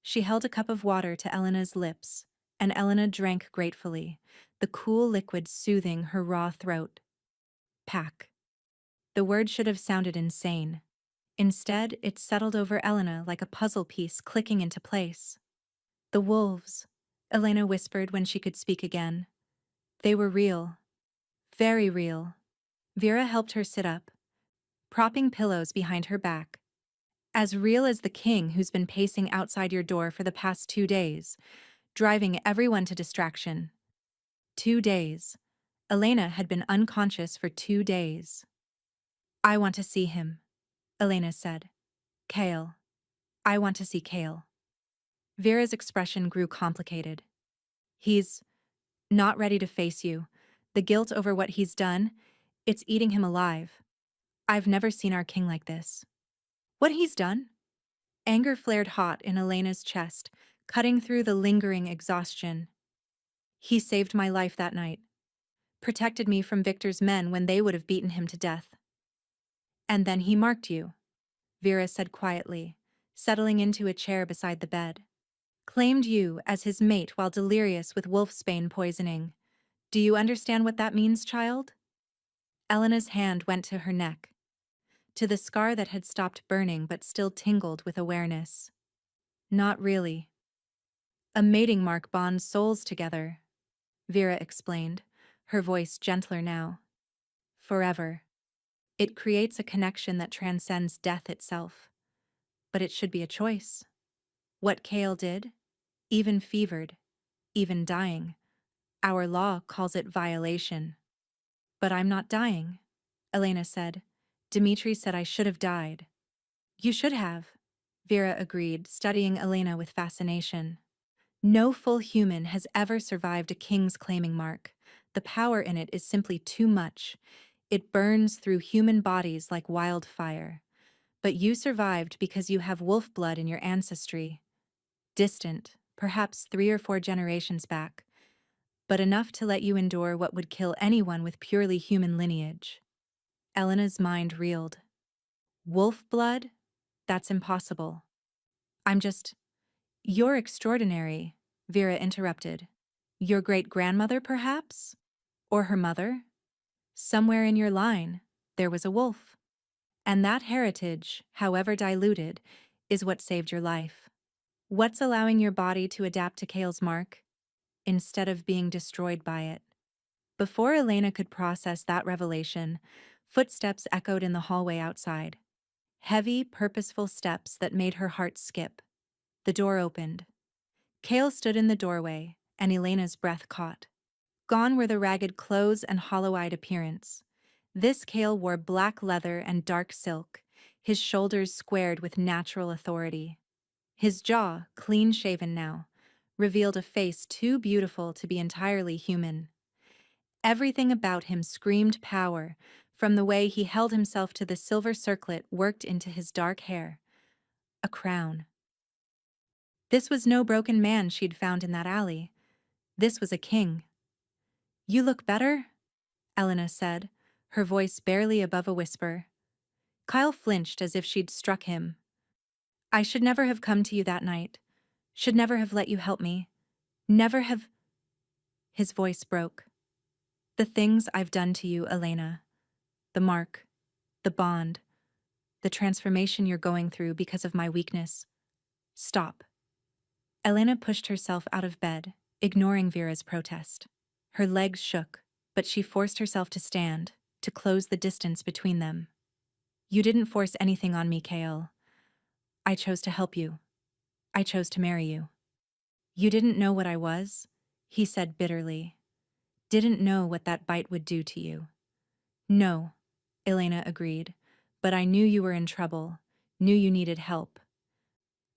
She held a cup of water to Elena's lips, and Elena drank gratefully, the cool liquid soothing her raw throat. Pack. The word should have sounded insane. Instead, it settled over Elena like a puzzle piece clicking into place. "The wolves," Elena whispered when she could speak again. "They were real. Very real." Vera helped her sit up, propping pillows behind her back. "As real as the king who's been pacing outside your door for the past 2 days, driving everyone to distraction." 2 days. Elena had been unconscious for 2 days. "I want to see him," Elena said. "Kale. I want to see Kale." Vera's expression grew complicated. "He's not ready to face you. The guilt over what he's done, it's eating him alive. I've never seen our king like this." "What he's done?" Anger flared hot in Elena's chest, cutting through the lingering exhaustion. "He saved my life that night. Protected me from Victor's men when they would have beaten him to death." "And then he marked you," Vera said quietly, settling into a chair beside the bed. "Claimed you as his mate while delirious with wolfsbane poisoning. Do you understand what that means, child?" Elena's hand went to her neck, to the scar that had stopped burning but still tingled with awareness. "Not really. A mating mark bonds souls together," Vera explained, her voice gentler now. "Forever. It creates a connection that transcends death itself. But it should be a choice. What Kale did, even fevered, even dying, our law calls it violation." "But I'm not dying," Elena said. "Dmitri said I should have died." "You should have," Vera agreed, studying Elena with fascination. "No full human has ever survived a king's claiming mark. The power in it is simply too much. It burns through human bodies like wildfire. But you survived because you have wolf blood in your ancestry. Distant, perhaps 3 or 4 generations back, but enough to let you endure what would kill anyone with purely human lineage. Elena's mind reeled. Wolf blood? That's impossible. You're extraordinary, Vera interrupted. Your great-grandmother, perhaps? Or her mother? Somewhere in your line, there was a wolf. And that heritage, however diluted, is what saved your life. What's allowing your body to adapt to Kale's mark, instead of being destroyed by it? Before Elena could process that revelation, footsteps echoed in the hallway outside. Heavy, purposeful steps that made her heart skip. The door opened. Kale stood in the doorway, and Elena's breath caught. Gone were the ragged clothes and hollow-eyed appearance. This Kale wore black leather and dark silk, his shoulders squared with natural authority. His jaw, clean-shaven now, revealed a face too beautiful to be entirely human. Everything about him screamed power, from the way he held himself to the silver circlet worked into his dark hair. A crown. This was no broken man she'd found in that alley. This was a king. "You look better?" Elena said, her voice barely above a whisper. Kyle flinched as if she'd struck him. "I should never have come to you that night. Should never have let you help me. Never have—" His voice broke. "The things I've done to you, Elena. The mark. The bond. The transformation you're going through because of my weakness. Stop." Elena pushed herself out of bed, ignoring Vera's protest. Her legs shook, but she forced herself to stand, to close the distance between them. "You didn't force anything on me, Kale. I chose to help you. I chose to marry you." "You didn't know what I was," he said bitterly. "Didn't know what that bite would do to you." "No," Elena agreed, "but I knew you were in trouble, knew you needed help.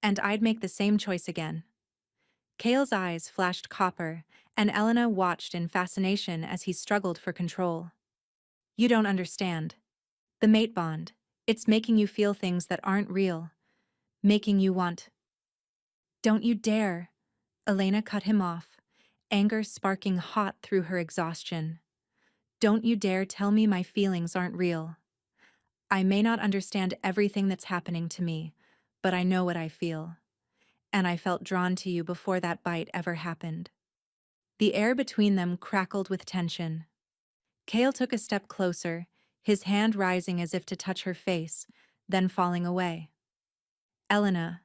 And I'd make the same choice again." Kale's eyes flashed copper, and Elena watched in fascination as he struggled for control. "You don't understand. The mate bond, it's making you feel things that aren't real. Making you want—" "Don't you dare!" Elena cut him off, anger sparking hot through her exhaustion. "Don't you dare tell me my feelings aren't real. I may not understand everything that's happening to me, but I know what I feel. And I felt drawn to you before that bite ever happened." The air between them crackled with tension. Kale took a step closer, his hand rising as if to touch her face, then falling away. "Elena,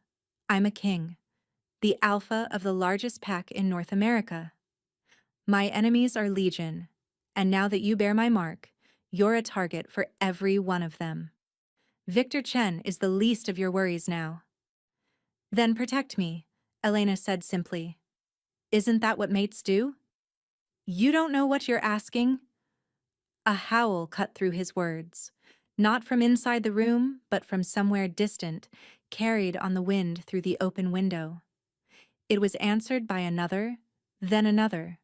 I'm a king, the alpha of the largest pack in North America. My enemies are legion, and now that you bear my mark, you're a target for every one of them. Victor Chen is the least of your worries now." "Then protect me," Elena said simply. "Isn't that what mates do?" "You don't know what you're asking?" A howl cut through his words, not from inside the room, but from somewhere distant, carried on the wind through the open window. It was answered by another, then another,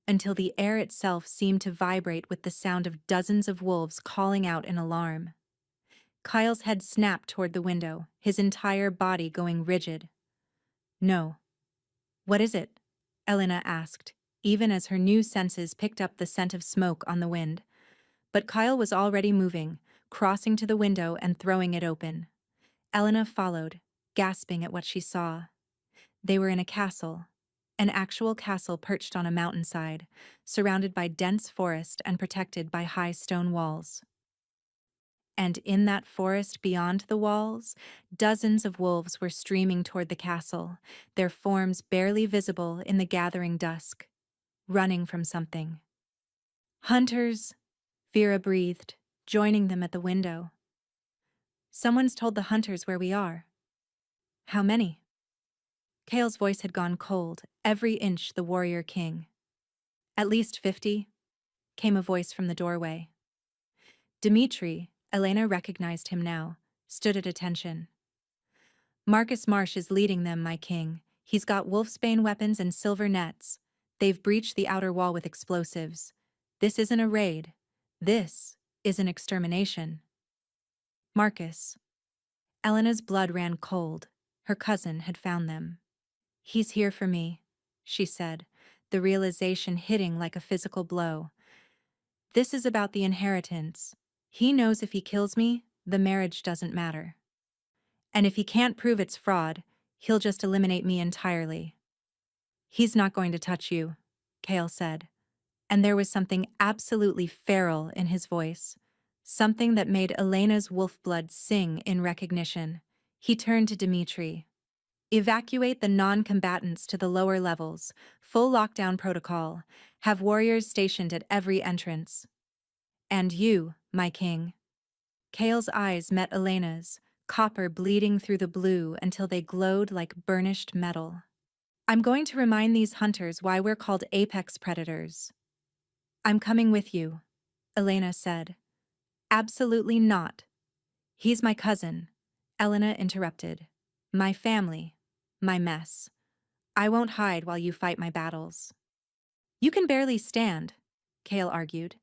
until the air itself seemed to vibrate with the sound of dozens of wolves calling out in alarm. Kyle's head snapped toward the window, his entire body going rigid. "No." "What is it?" Elena asked, even as her new senses picked up the scent of smoke on the wind. But Kyle was already moving, crossing to the window and throwing it open. Elena followed, gasping at what she saw. They were in a castle, an actual castle perched on a mountainside, surrounded by dense forest and protected by high stone walls. And in that forest beyond the walls, dozens of wolves were streaming toward the castle, their forms barely visible in the gathering dusk, running from something. "Hunters," Vera breathed, joining them at the window. "Someone's told the hunters where we are." "How many?" Kale's voice had gone cold, every inch the warrior king. "At least 50, came a voice from the doorway. Dimitri, Elena recognized him now, stood at attention. "Marcus Marsh is leading them, my king. He's got wolfsbane weapons and silver nets. They've breached the outer wall with explosives. This isn't a raid. This is an extermination. Marcus. Elena's blood ran cold. Her cousin had found them. He's here for me, she said, the realization hitting like a physical blow. This is about the inheritance. He knows if he kills me, the marriage doesn't matter. And if he can't prove it's fraud, he'll just eliminate me entirely. He's not going to touch you, Kale said. And there was something absolutely feral in his voice. Something that made Elena's wolf blood sing in recognition. He turned to Dmitri. Evacuate the non-combatants to the lower levels. Full lockdown protocol. Have warriors stationed at every entrance. And you, my king. Kale's eyes met Elena's, copper bleeding through the blue until they glowed like burnished metal. I'm going to remind these hunters why we're called apex predators. I'm coming with you, Elena said. Absolutely not. He's my cousin, Elena interrupted. My family, my mess. I won't hide while you fight my battles. You can barely stand, Kale argued.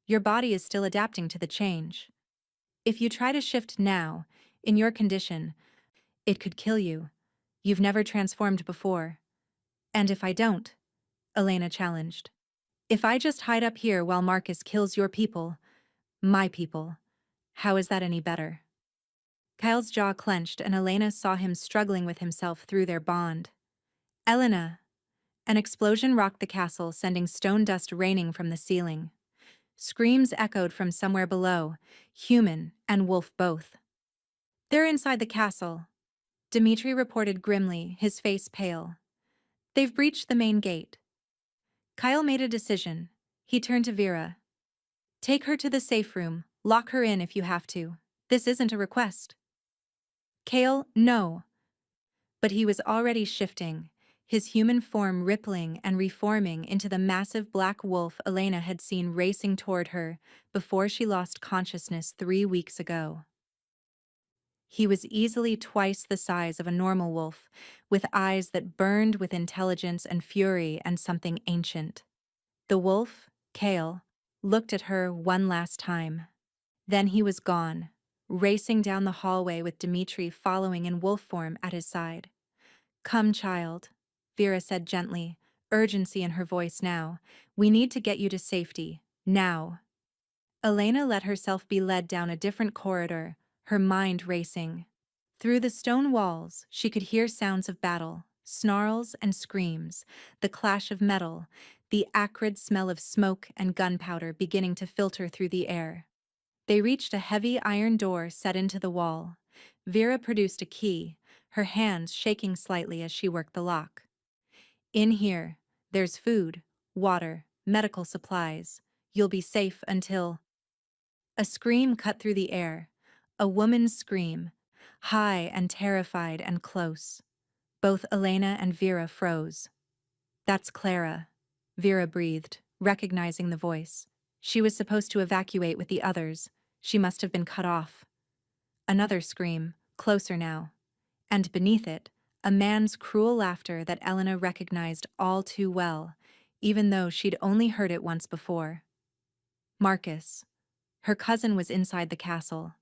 Your body is still adapting to the change. If you try to shift now, in your condition, it could kill you. You've never transformed before. And if I don't, Elena challenged. If I just hide up here while Marcus kills your people, my people, how is that any better? Kyle's jaw clenched and Elena saw him struggling with himself through their bond. Elena! An explosion rocked the castle, sending stone dust raining from the ceiling. Screams echoed from somewhere below, human and wolf both. They're inside the castle, Dmitri reported grimly, his face pale. They've breached the main gate. Kyle made a decision. He turned to Vera. Take her to the safe room, lock her in if you have to. This isn't a request. Kale, no. But he was already shifting, his human form rippling and reforming into the massive black wolf Elena had seen racing toward her before she lost consciousness 3 weeks ago. He was easily twice the size of a normal wolf, with eyes that burned with intelligence and fury and something ancient. The wolf, Kale, looked at her one last time. Then he was gone, racing down the hallway with Dmitri following in wolf form at his side. Come, child, Vera said gently, urgency in her voice now. We need to get you to safety, now. Elena let herself be led down a different corridor, her mind racing. Through the stone walls, she could hear sounds of battle, snarls and screams, the clash of metal, the acrid smell of smoke and gunpowder beginning to filter through the air. They reached a heavy iron door set into the wall. Vera produced a key, her hands shaking slightly as she worked the lock. In here, there's food, water, medical supplies. You'll be safe until... A scream cut through the air, a woman's scream, high and terrified and close. Both Elena and Vera froze. That's Clara, Vera breathed, recognizing the voice. She was supposed to evacuate with the others. She must have been cut off. Another scream, closer now. And beneath it, a man's cruel laughter that Elena recognized all too well, even though she'd only heard it once before. Marcus. Her cousin was inside the castle.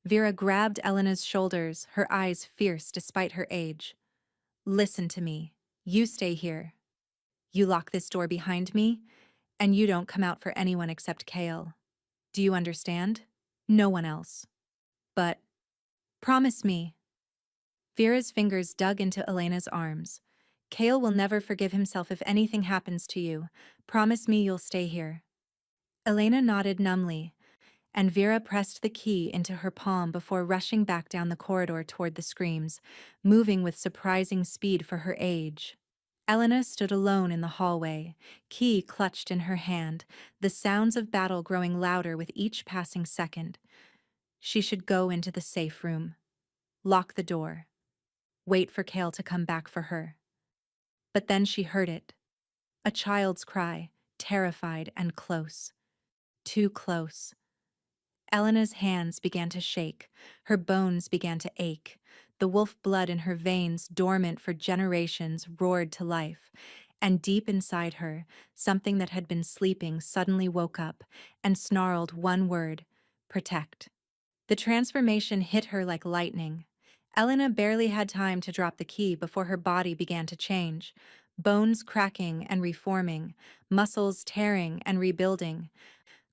Vera grabbed Elena's shoulders, her eyes fierce despite her age. Listen to me. You stay here. You lock this door behind me, and you don't come out for anyone except Kale. Do you understand? No one else. But promise me. Vera's fingers dug into Elena's arms. Kale will never forgive himself if anything happens to you. Promise me you'll stay here. Elena nodded numbly, and Vera pressed the key into her palm before rushing back down the corridor toward the screams, moving with surprising speed for her age. Elena stood alone in the hallway, key clutched in her hand, the sounds of battle growing louder with each passing second. She should go into the safe room. Lock the door. Wait for Kale to come back for her. But then she heard it. A child's cry, terrified and close. Too close. Elena's hands began to shake, her bones began to ache, the wolf blood in her veins, dormant for generations, roared to life, And deep inside her, something that had been sleeping suddenly woke up and snarled one word: protect. The transformation hit her like lightning. Elena barely had time to drop the key before her body began to change, bones cracking and reforming, muscles tearing and rebuilding,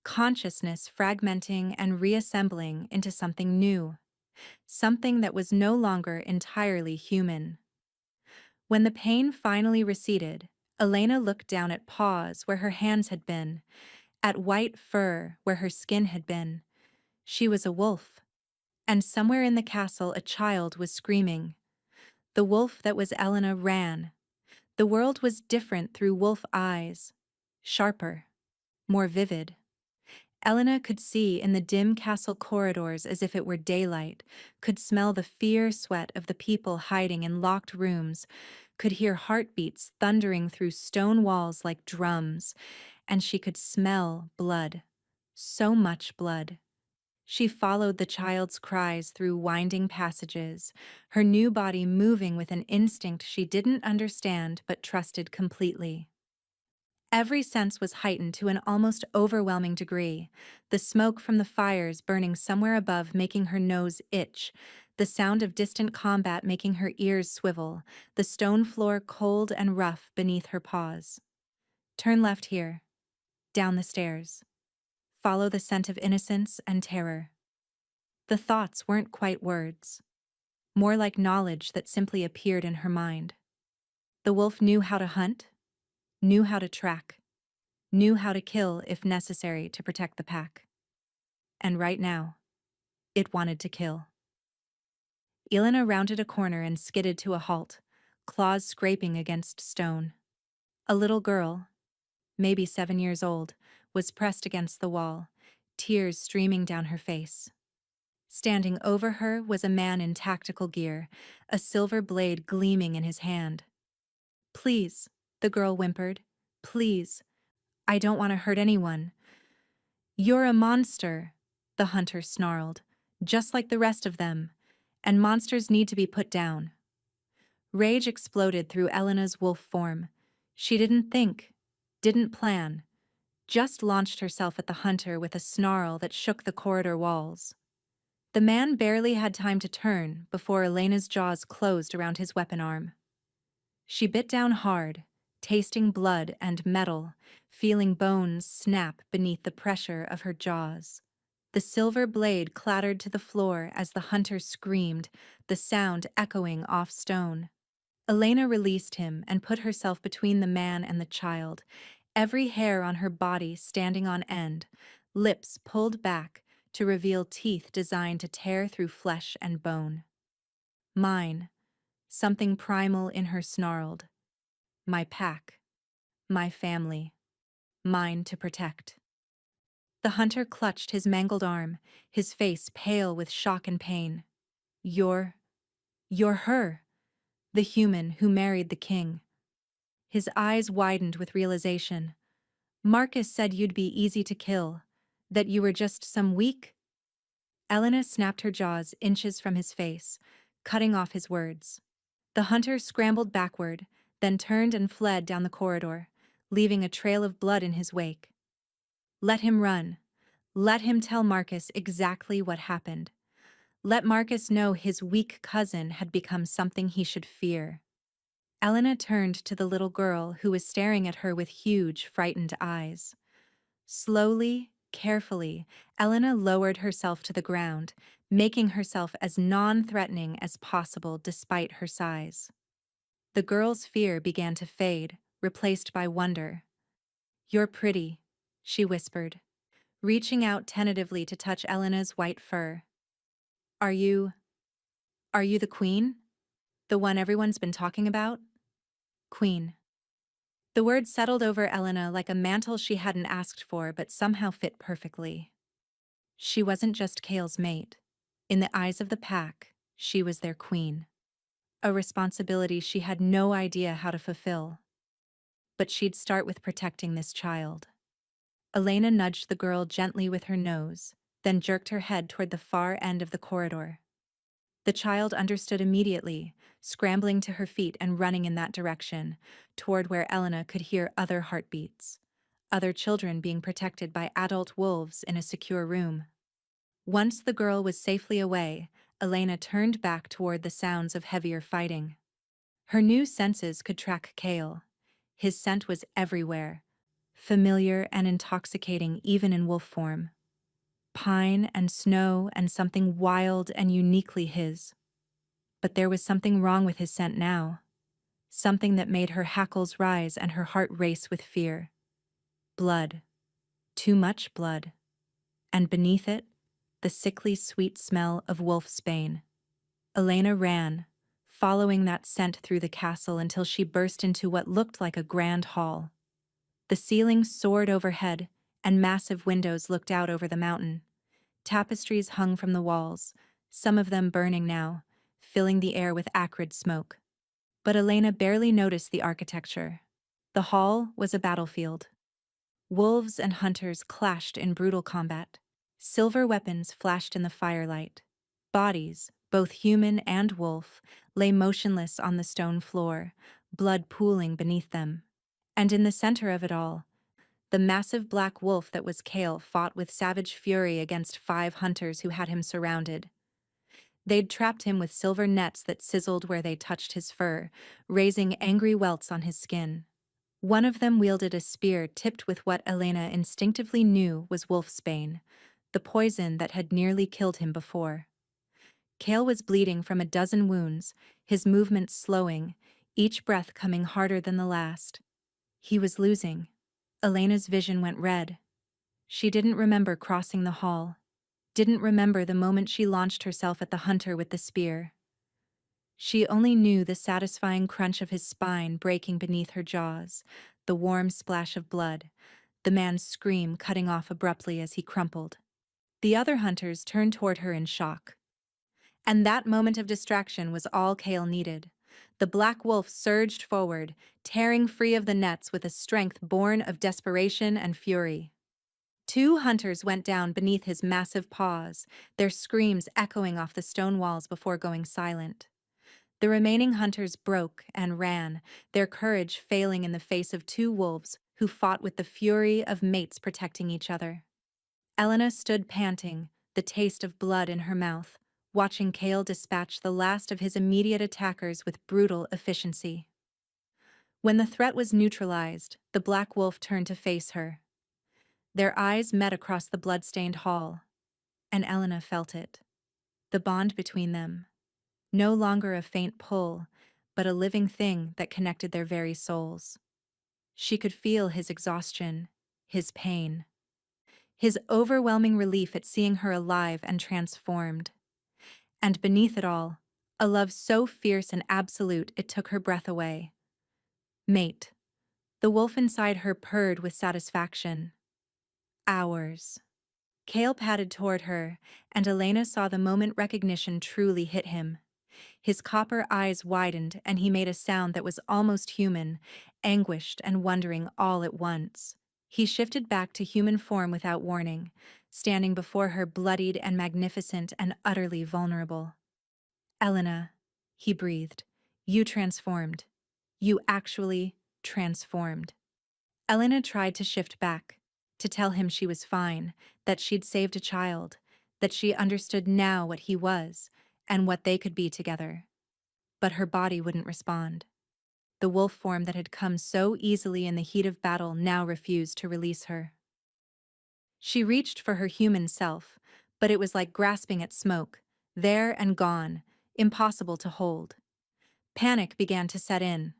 consciousness fragmenting and reassembling into something new, something that was no longer entirely human. When the pain finally receded, Elena looked down at paws where her hands had been, at white fur where her skin had been. She was a wolf. And somewhere in the castle a child was screaming. The wolf that was Elena ran. The world was different through wolf eyes. Sharper. More vivid. Elena could see in the dim castle corridors as if it were daylight, could smell the fear sweat of the people hiding in locked rooms, could hear heartbeats thundering through stone walls like drums, and she could smell blood. So much blood. She followed the child's cries through winding passages, her new body moving with an instinct she didn't understand but trusted completely. Every sense was heightened to an almost overwhelming degree, the smoke from the fires burning somewhere above making her nose itch, the sound of distant combat making her ears swivel, the stone floor cold and rough beneath her paws. Turn left here. Down the stairs. Follow the scent of innocence and terror. The thoughts weren't quite words, more like knowledge that simply appeared in her mind. The wolf knew how to hunt, knew how to track, knew how to kill if necessary to protect the pack. And right now, it wanted to kill. Elena rounded a corner and skidded to a halt, claws scraping against stone. A little girl, maybe 7 years old, was pressed against the wall, tears streaming down her face. Standing over her was a man in tactical gear, a silver blade gleaming in his hand. "Please," the girl whimpered. "Please. I don't want to hurt anyone." "You're a monster," the hunter snarled, "just like the rest of them, and monsters need to be put down." Rage exploded through Elena's wolf form. She didn't think, didn't plan, just launched herself at the hunter with a snarl that shook the corridor walls. The man barely had time to turn before Elena's jaws closed around his weapon arm. She bit down hard, tasting blood and metal, feeling bones snap beneath the pressure of her jaws. The silver blade clattered to the floor as the hunter screamed, the sound echoing off stone. Elena released him and put herself between the man and the child, every hair on her body standing on end, lips pulled back to reveal teeth designed to tear through flesh and bone. "Mine," something primal in her snarled. "My pack. My family. Mine to protect." The hunter clutched his mangled arm, his face pale with shock and pain. You're her, the human who married the king." His eyes widened with realization. "Marcus said you'd be easy to kill, that you were just some weak—" Elena snapped her jaws inches from his face, cutting off his words. The hunter scrambled backward, then turned and fled down the corridor, leaving a trail of blood in his wake. Let him run. Let him tell Marcus exactly what happened. Let Marcus know his weak cousin had become something he should fear. Elena turned to the little girl who was staring at her with huge, frightened eyes. Slowly, carefully, Elena lowered herself to the ground, making herself as non-threatening as possible despite her size. The girl's fear began to fade, replaced by wonder. "You're pretty," she whispered, reaching out tentatively to touch Elena's white fur. Are you the queen? The one everyone's been talking about?" Queen. The word settled over Elena like a mantle she hadn't asked for but somehow fit perfectly. She wasn't just Kale's mate. In the eyes of the pack, she was their queen. A responsibility she had no idea how to fulfill. But she'd start with protecting this child. Elena nudged the girl gently with her nose, then jerked her head toward the far end of the corridor. The child understood immediately, scrambling to her feet and running in that direction, toward where Elena could hear other heartbeats. Other children being protected by adult wolves in a secure room. Once the girl was safely away, Elena turned back toward the sounds of heavier fighting. Her new senses could track Kale. His scent was everywhere, familiar and intoxicating even in wolf form. Pine and snow and something wild and uniquely his. But there was something wrong with his scent now. Something that made her hackles rise and her heart race with fear. Blood. Too much blood. And beneath it, the sickly sweet smell of wolfsbane. Elena ran, following that scent through the castle until she burst into what looked like a grand hall. The ceiling soared overhead, and massive windows looked out over the mountain. Tapestries hung from the walls, some of them burning now, filling the air with acrid smoke. But Elena barely noticed the architecture. The hall was a battlefield. Wolves and hunters clashed in brutal combat. Silver weapons flashed in the firelight. Bodies, both human and wolf, lay motionless on the stone floor, blood pooling beneath them. And in the center of it all, the massive black wolf that was Kale fought with savage fury against 5 hunters who had him surrounded. They'd trapped him with silver nets that sizzled where they touched his fur, raising angry welts on his skin. One of them wielded a spear tipped with what Elena instinctively knew was wolfsbane, the poison that had nearly killed him before. Kale was bleeding from a dozen wounds, his movements slowing, each breath coming harder than the last. He was losing. Elena's vision went red. She didn't remember crossing the hall, didn't remember the moment she launched herself at the hunter with the spear. She only knew the satisfying crunch of his spine breaking beneath her jaws, the warm splash of blood, the man's scream cutting off abruptly as he crumpled. The other hunters turned toward her in shock. And that moment of distraction was all Kale needed. The black wolf surged forward, tearing free of the nets with a strength born of desperation and fury. 2 hunters went down beneath his massive paws, their screams echoing off the stone walls before going silent. The remaining hunters broke and ran, their courage failing in the face of 2 wolves who fought with the fury of mates protecting each other. Elena stood panting, the taste of blood in her mouth, watching Kale dispatch the last of his immediate attackers with brutal efficiency. When the threat was neutralized, the black wolf turned to face her. Their eyes met across the blood-stained hall, and Elena felt it. The bond between them. No longer a faint pull, but a living thing that connected their very souls. She could feel his exhaustion, his pain, his overwhelming relief at seeing her alive and transformed. And beneath it all, a love so fierce and absolute it took her breath away. Mate. The wolf inside her purred with satisfaction. Hours. Kale padded toward her, and Elena saw the moment recognition truly hit him. His copper eyes widened, and he made a sound that was almost human, anguished and wondering all at once. He shifted back to human form without warning, standing before her bloodied and magnificent and utterly vulnerable. Elena, he breathed, you transformed. You actually transformed. Elena tried to shift back, to tell him she was fine, that she'd saved a child, that she understood now what he was, and what they could be together. But her body wouldn't respond. The wolf form that had come so easily in the heat of battle now refused to release her. She reached for her human self, but it was like grasping at smoke, there and gone, impossible to hold. Panic began to set in.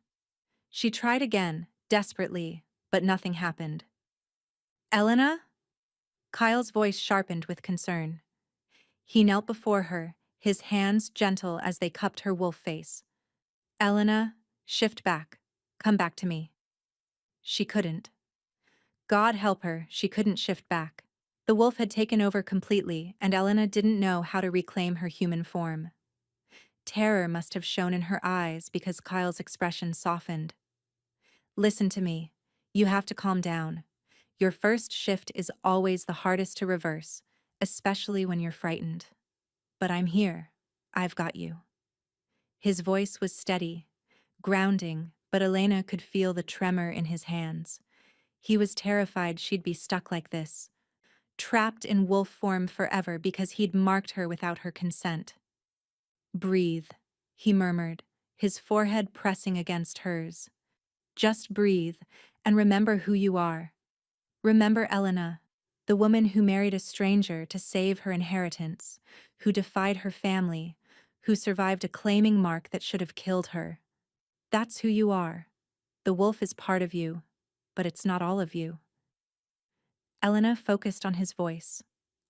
She tried again, desperately, but nothing happened. Elena? Kyle's voice sharpened with concern. He knelt before her, his hands gentle as they cupped her wolf face. Elena, shift back. Come back to me. She couldn't. God help her, she couldn't shift back. The wolf had taken over completely, and Elena didn't know how to reclaim her human form. Terror must have shown in her eyes because Kyle's expression softened. Listen to me. You have to calm down. Your first shift is always the hardest to reverse, especially when you're frightened. But I'm here. I've got you. His voice was steady, grounding, but Elena could feel the tremor in his hands. He was terrified she'd be stuck like this, trapped in wolf form forever because he'd marked her without her consent. Breathe, he murmured, his forehead pressing against hers. Just breathe, and remember who you are. Remember Elena, the woman who married a stranger to save her inheritance, who defied her family, who survived a claiming mark that should have killed her. That's who you are. The wolf is part of you, but it's not all of you. Elena focused on his voice,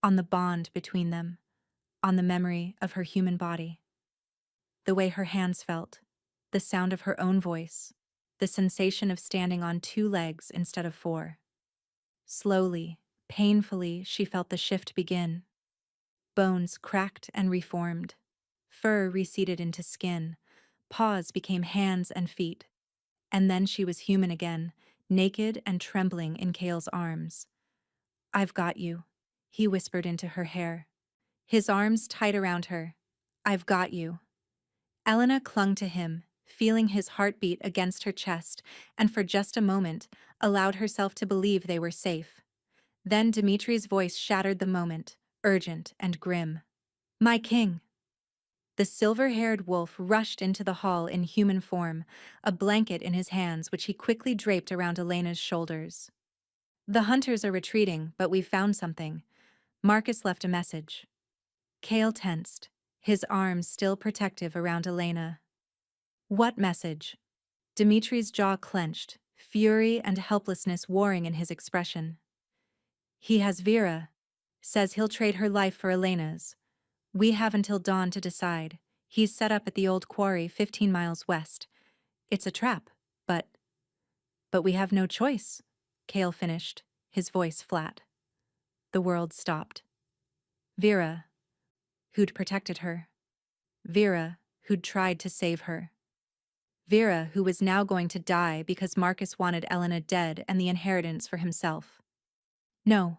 on the bond between them, on the memory of her human body. The way her hands felt, the sound of her own voice, the sensation of standing on 2 legs instead of 4. Slowly, painfully, she felt the shift begin. Bones cracked and reformed. Fur receded into skin. Paws became hands and feet. And then she was human again, naked and trembling in Kale's arms. I've got you, he whispered into her hair. His arms tight around her. I've got you. Elena clung to him, feeling his heartbeat against her chest, and for just a moment, allowed herself to believe they were safe. Then Dimitri's voice shattered the moment, urgent and grim. My king! The silver-haired wolf rushed into the hall in human form, a blanket in his hands which he quickly draped around Elena's shoulders. The hunters are retreating, but we've found something. Marcus left a message. Kale tensed, his arms still protective around Elena. What message? Dimitri's jaw clenched, fury and helplessness warring in his expression. He has Vera. Says he'll trade her life for Elena's. We have until dawn to decide. He's set up at the old quarry 15 miles west. It's a trap, but we have no choice, Kale finished, his voice flat. The world stopped. Vera, who'd protected her. Vera, who'd tried to save her. Vera, who was now going to die because Marcus wanted Elena dead and the inheritance for himself. No,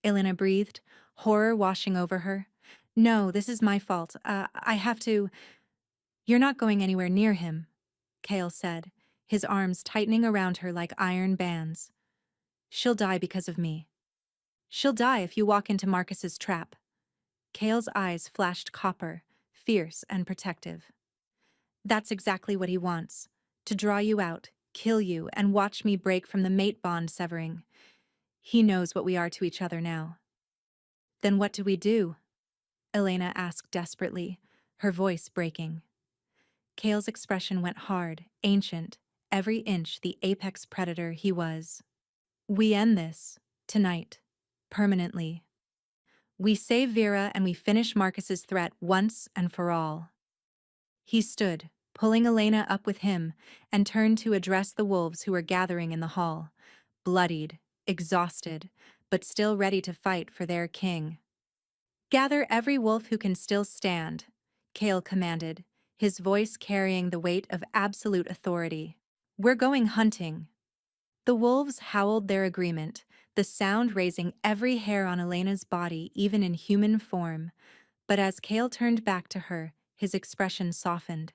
Elena breathed, horror washing over her. No, this is my fault. I have to... You're not going anywhere near him, Kale said, his arms tightening around her like iron bands. She'll die because of me. She'll die if you walk into Marcus's trap. Kale's eyes flashed copper, fierce and protective. That's exactly what he wants. To draw you out, kill you, and watch me break from the mate bond severing. He knows what we are to each other now. Then what do we do? Elena asked desperately, her voice breaking. Kale's expression went hard, ancient, every inch the apex predator he was. We end this, tonight, permanently. We save Vera and we finish Marcus's threat once and for all. He stood, pulling Elena up with him, and turned to address the wolves who were gathering in the hall, bloodied, exhausted, but still ready to fight for their king. Gather every wolf who can still stand, Kale commanded, his voice carrying the weight of absolute authority. We're going hunting. The wolves howled their agreement, the sound raising every hair on Elena's body even in human form, but as Kale turned back to her, his expression softened.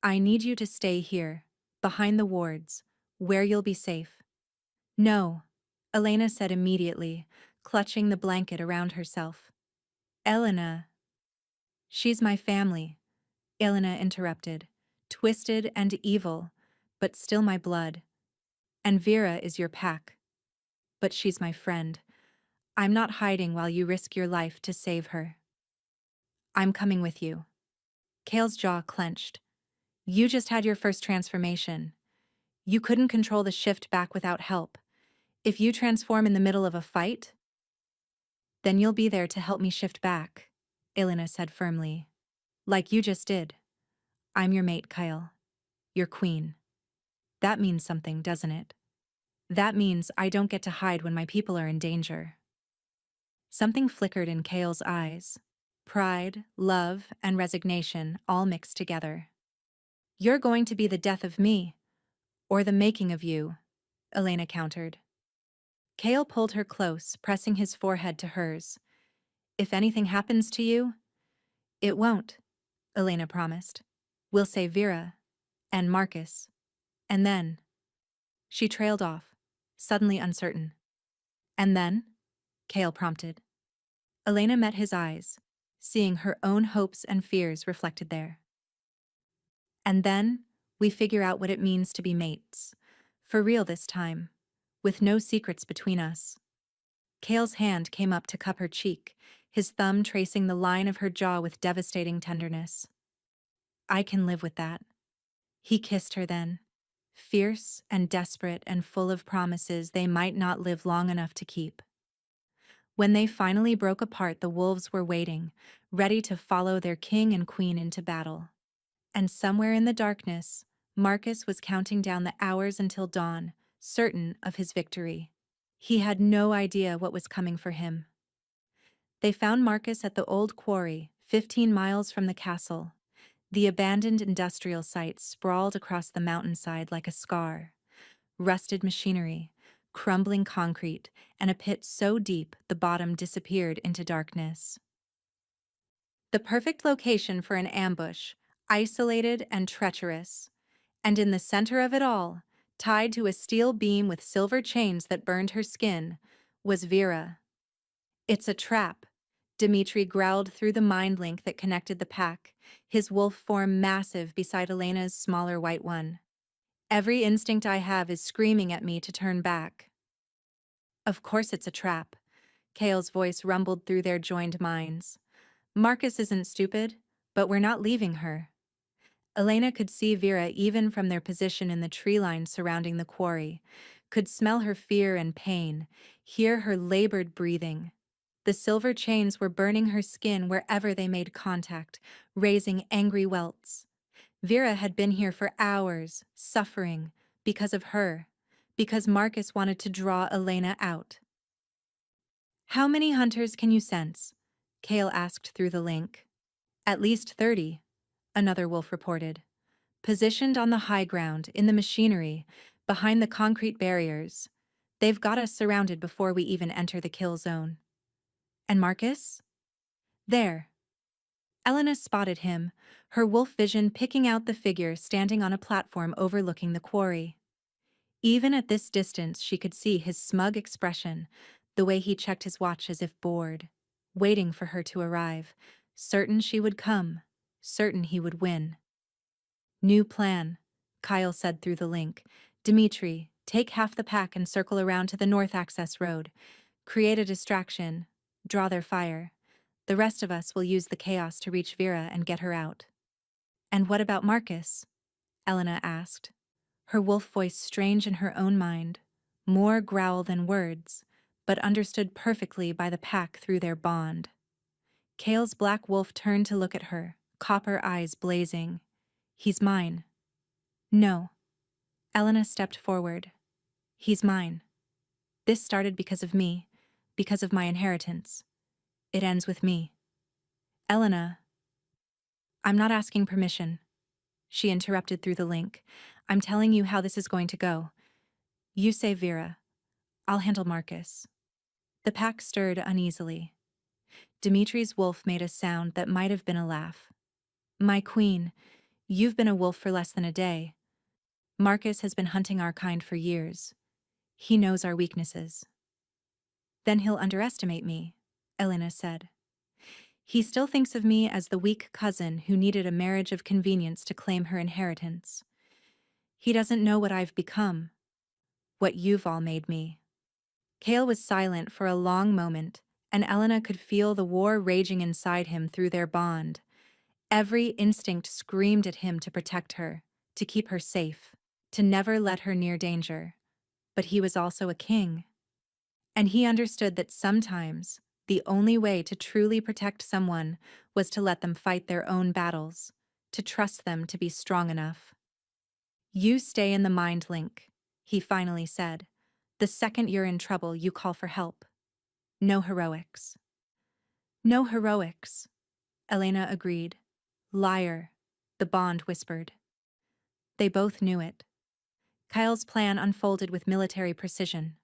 I need you to stay here, behind the wards, where you'll be safe. No, Elena said immediately, clutching the blanket around herself. Elena. She's my family, Elena interrupted, twisted and evil, but still my blood. And Vera is your pack. But she's my friend. I'm not hiding while you risk your life to save her. I'm coming with you. Kale's jaw clenched. You just had your first transformation. You couldn't control the shift back without help. If you transform in the middle of a fight, then you'll be there to help me shift back, Elena said firmly. Like you just did. I'm your mate, Kyle. Your queen. That means something, doesn't it? That means I don't get to hide when my people are in danger. Something flickered in Kale's eyes. Pride, love, and resignation all mixed together. You're going to be the death of me, or the making of you, Elena countered. Kale pulled her close, pressing his forehead to hers. If anything happens to you, it won't. Elena promised. We'll save Vera and Marcus. And then. She trailed off, suddenly uncertain. And then? Kale prompted. Elena met his eyes, seeing her own hopes and fears reflected there. And then, we figure out what it means to be mates. For real this time. With no secrets between us. Kale's hand came up to cup her cheek, his thumb tracing the line of her jaw with devastating tenderness. I can live with that. He kissed her then. Fierce and desperate and full of promises they might not live long enough to keep. When they finally broke apart, the wolves were waiting, ready to follow their king and queen into battle. And somewhere in the darkness, Marcus was counting down the hours until dawn, certain of his victory. He had no idea what was coming for him. They found Marcus at the old quarry, 15 miles from the castle. The abandoned industrial site sprawled across the mountainside like a scar. Rusted machinery, crumbling concrete, and a pit so deep the bottom disappeared into darkness. The perfect location for an ambush, isolated and treacherous. And in the center of it all, tied to a steel beam with silver chains that burned her skin, was Vera. It's a trap, Dmitri growled through the mind link that connected the pack, his wolf form massive beside Elena's smaller white one. Every instinct I have is screaming at me to turn back. Of course it's a trap, Kale's voice rumbled through their joined minds. Marcus isn't stupid, but we're not leaving her. Elena could see Vera even from their position in the tree line surrounding the quarry, could smell her fear and pain, hear her labored breathing. The silver chains were burning her skin wherever they made contact, raising angry welts. Vera had been here for hours, suffering, because of her, because Marcus wanted to draw Elena out. How many hunters can you sense? Kale asked through the link. At least 30, another wolf reported. Positioned on the high ground, in the machinery, behind the concrete barriers. They've got us surrounded before we even enter the kill zone. And Marcus? There. Elena spotted him, her wolf vision picking out the figure standing on a platform overlooking the quarry. Even at this distance she could see his smug expression, the way he checked his watch as if bored, waiting for her to arrive, certain she would come, certain he would win. New plan, Kyle said through the link. Dmitri, take half the pack and circle around to the north access road. Create a distraction, draw their fire. The rest of us will use the chaos to reach Vera and get her out. And what about Marcus? Elena asked, her wolf voice strange in her own mind, more growl than words, but understood perfectly by the pack through their bond. Kale's black wolf turned to look at her, copper eyes blazing. He's mine. No. Elena stepped forward. He's mine. This started because of me, because of my inheritance. It ends with me. Elena. I'm not asking permission. She interrupted through the link. I'm telling you how this is going to go. You save Vera. I'll handle Marcus. The pack stirred uneasily. Dimitri's wolf made a sound that might have been a laugh. My queen, you've been a wolf for less than a day. Marcus has been hunting our kind for years. He knows our weaknesses. Then he'll underestimate me, Elena said. He still thinks of me as the weak cousin who needed a marriage of convenience to claim her inheritance. He doesn't know what I've become, what you've all made me. Kale was silent for a long moment, and Elena could feel the war raging inside him through their bond. Every instinct screamed at him to protect her, to keep her safe, to never let her near danger. But he was also a king. And he understood that sometimes the only way to truly protect someone was to let them fight their own battles, to trust them to be strong enough. You stay in the mind link, he finally said. The second you're in trouble, you call for help. No heroics. No heroics, Elena agreed. Liar, the bond whispered. They both knew it. Kyle's plan unfolded with military precision.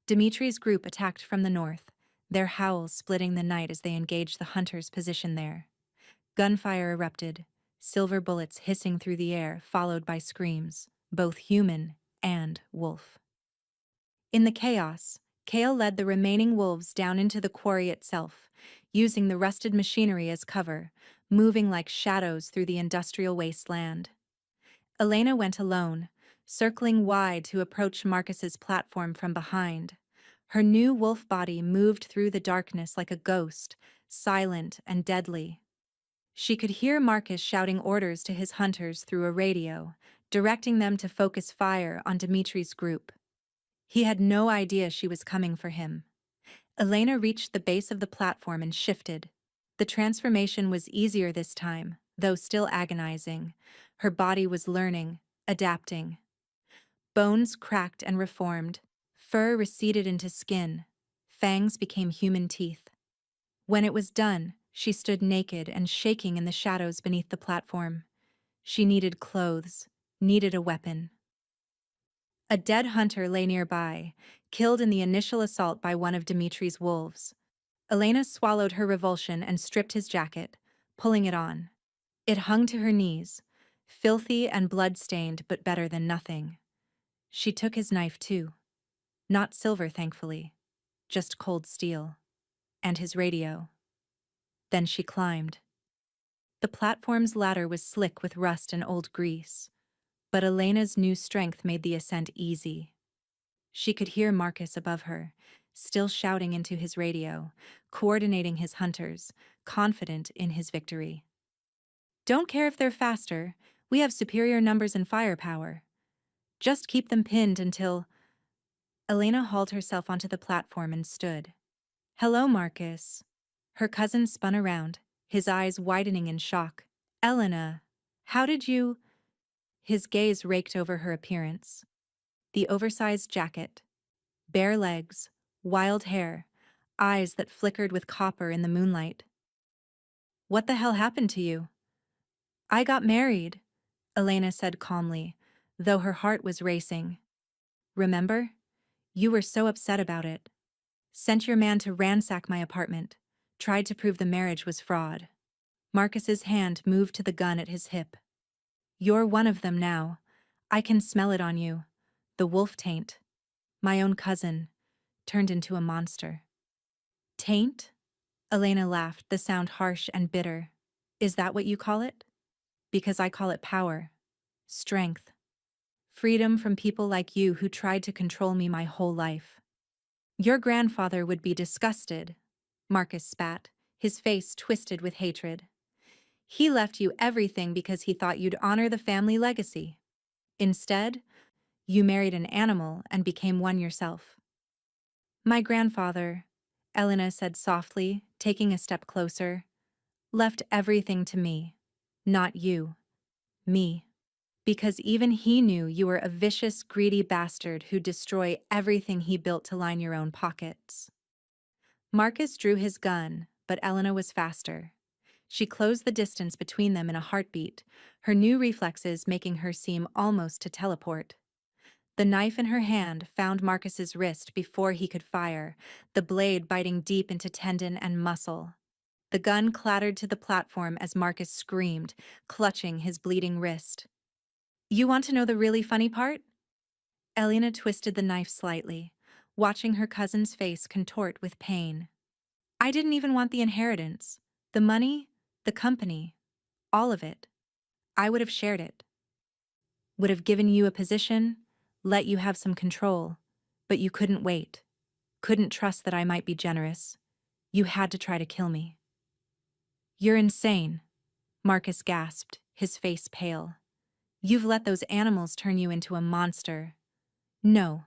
Dimitri's group attacked from the north, their howls splitting the night as they engaged the hunters positioned there. Gunfire erupted, silver bullets hissing through the air, followed by screams, both human and wolf. In the chaos, Kale led the remaining wolves down into the quarry itself, using the rusted machinery as cover, moving like shadows through the industrial wasteland. Elena went alone, circling wide to approach Marcus's platform from behind. Her new wolf body moved through the darkness like a ghost, silent and deadly. She could hear Marcus shouting orders to his hunters through a radio, directing them to focus fire on Dimitri's group. He had no idea she was coming for him. Elena reached the base of the platform and shifted. The transformation was easier this time, though still agonizing. Her body was learning, adapting. Bones cracked and reformed. Fur receded into skin. Fangs became human teeth. When it was done, she stood naked and shaking in the shadows beneath the platform. She needed clothes, needed a weapon. A dead hunter lay nearby, killed in the initial assault by one of Dimitri's wolves. Elena swallowed her revulsion and stripped his jacket, pulling it on. It hung to her knees, filthy and blood-stained but better than nothing. She took his knife too. Not silver, thankfully, just cold steel. And his radio. Then she climbed. The platform's ladder was slick with rust and old grease, but Elena's new strength made the ascent easy. She could hear Marcus above her, still shouting into his radio, coordinating his hunters, confident in his victory. "Don't care if they're faster, we have superior numbers and firepower. Just keep them pinned until—" Elena hauled herself onto the platform and stood. "Hello, Marcus." Her cousin spun around, his eyes widening in shock. "Elena, how did you—" His gaze raked over her appearance. The oversized jacket, bare legs, wild hair, eyes that flickered with copper in the moonlight. "What the hell happened to you?" "I got married," Elena said calmly, though her heart was racing. "Remember? You were so upset about it. Sent your man to ransack my apartment, tried to prove the marriage was fraud." Marcus's hand moved to the gun at his hip. "You're one of them now. I can smell it on you. The wolf taint. My own cousin, turned into a monster." "Taint?" Elena laughed, the sound harsh and bitter. "Is that what you call it? Because I call it power. Strength. Freedom from people like you who tried to control me my whole life." "Your grandfather would be disgusted," Marcus spat, his face twisted with hatred. "He left you everything because he thought you'd honor the family legacy. Instead, you married an animal and became one yourself." "My grandfather," Elena said softly, taking a step closer, "left everything to me. Not you. Me. Because even he knew you were a vicious, greedy bastard who'd destroy everything he built to line your own pockets." Marcus drew his gun, but Elena was faster. She closed the distance between them in a heartbeat, her new reflexes making her seem almost to teleport. The knife in her hand found Marcus's wrist before he could fire, the blade biting deep into tendon and muscle. The gun clattered to the platform as Marcus screamed, clutching his bleeding wrist. "You want to know the really funny part?" Elena twisted the knife slightly, watching her cousin's face contort with pain. "I didn't even want the inheritance. The money, the company, all of it. I would have shared it. Would have given you a position, let you have some control, but you couldn't wait. Couldn't trust that I might be generous. You had to try to kill me." "You're insane," Marcus gasped, his face pale. "You've let those animals turn you into a monster." "No,"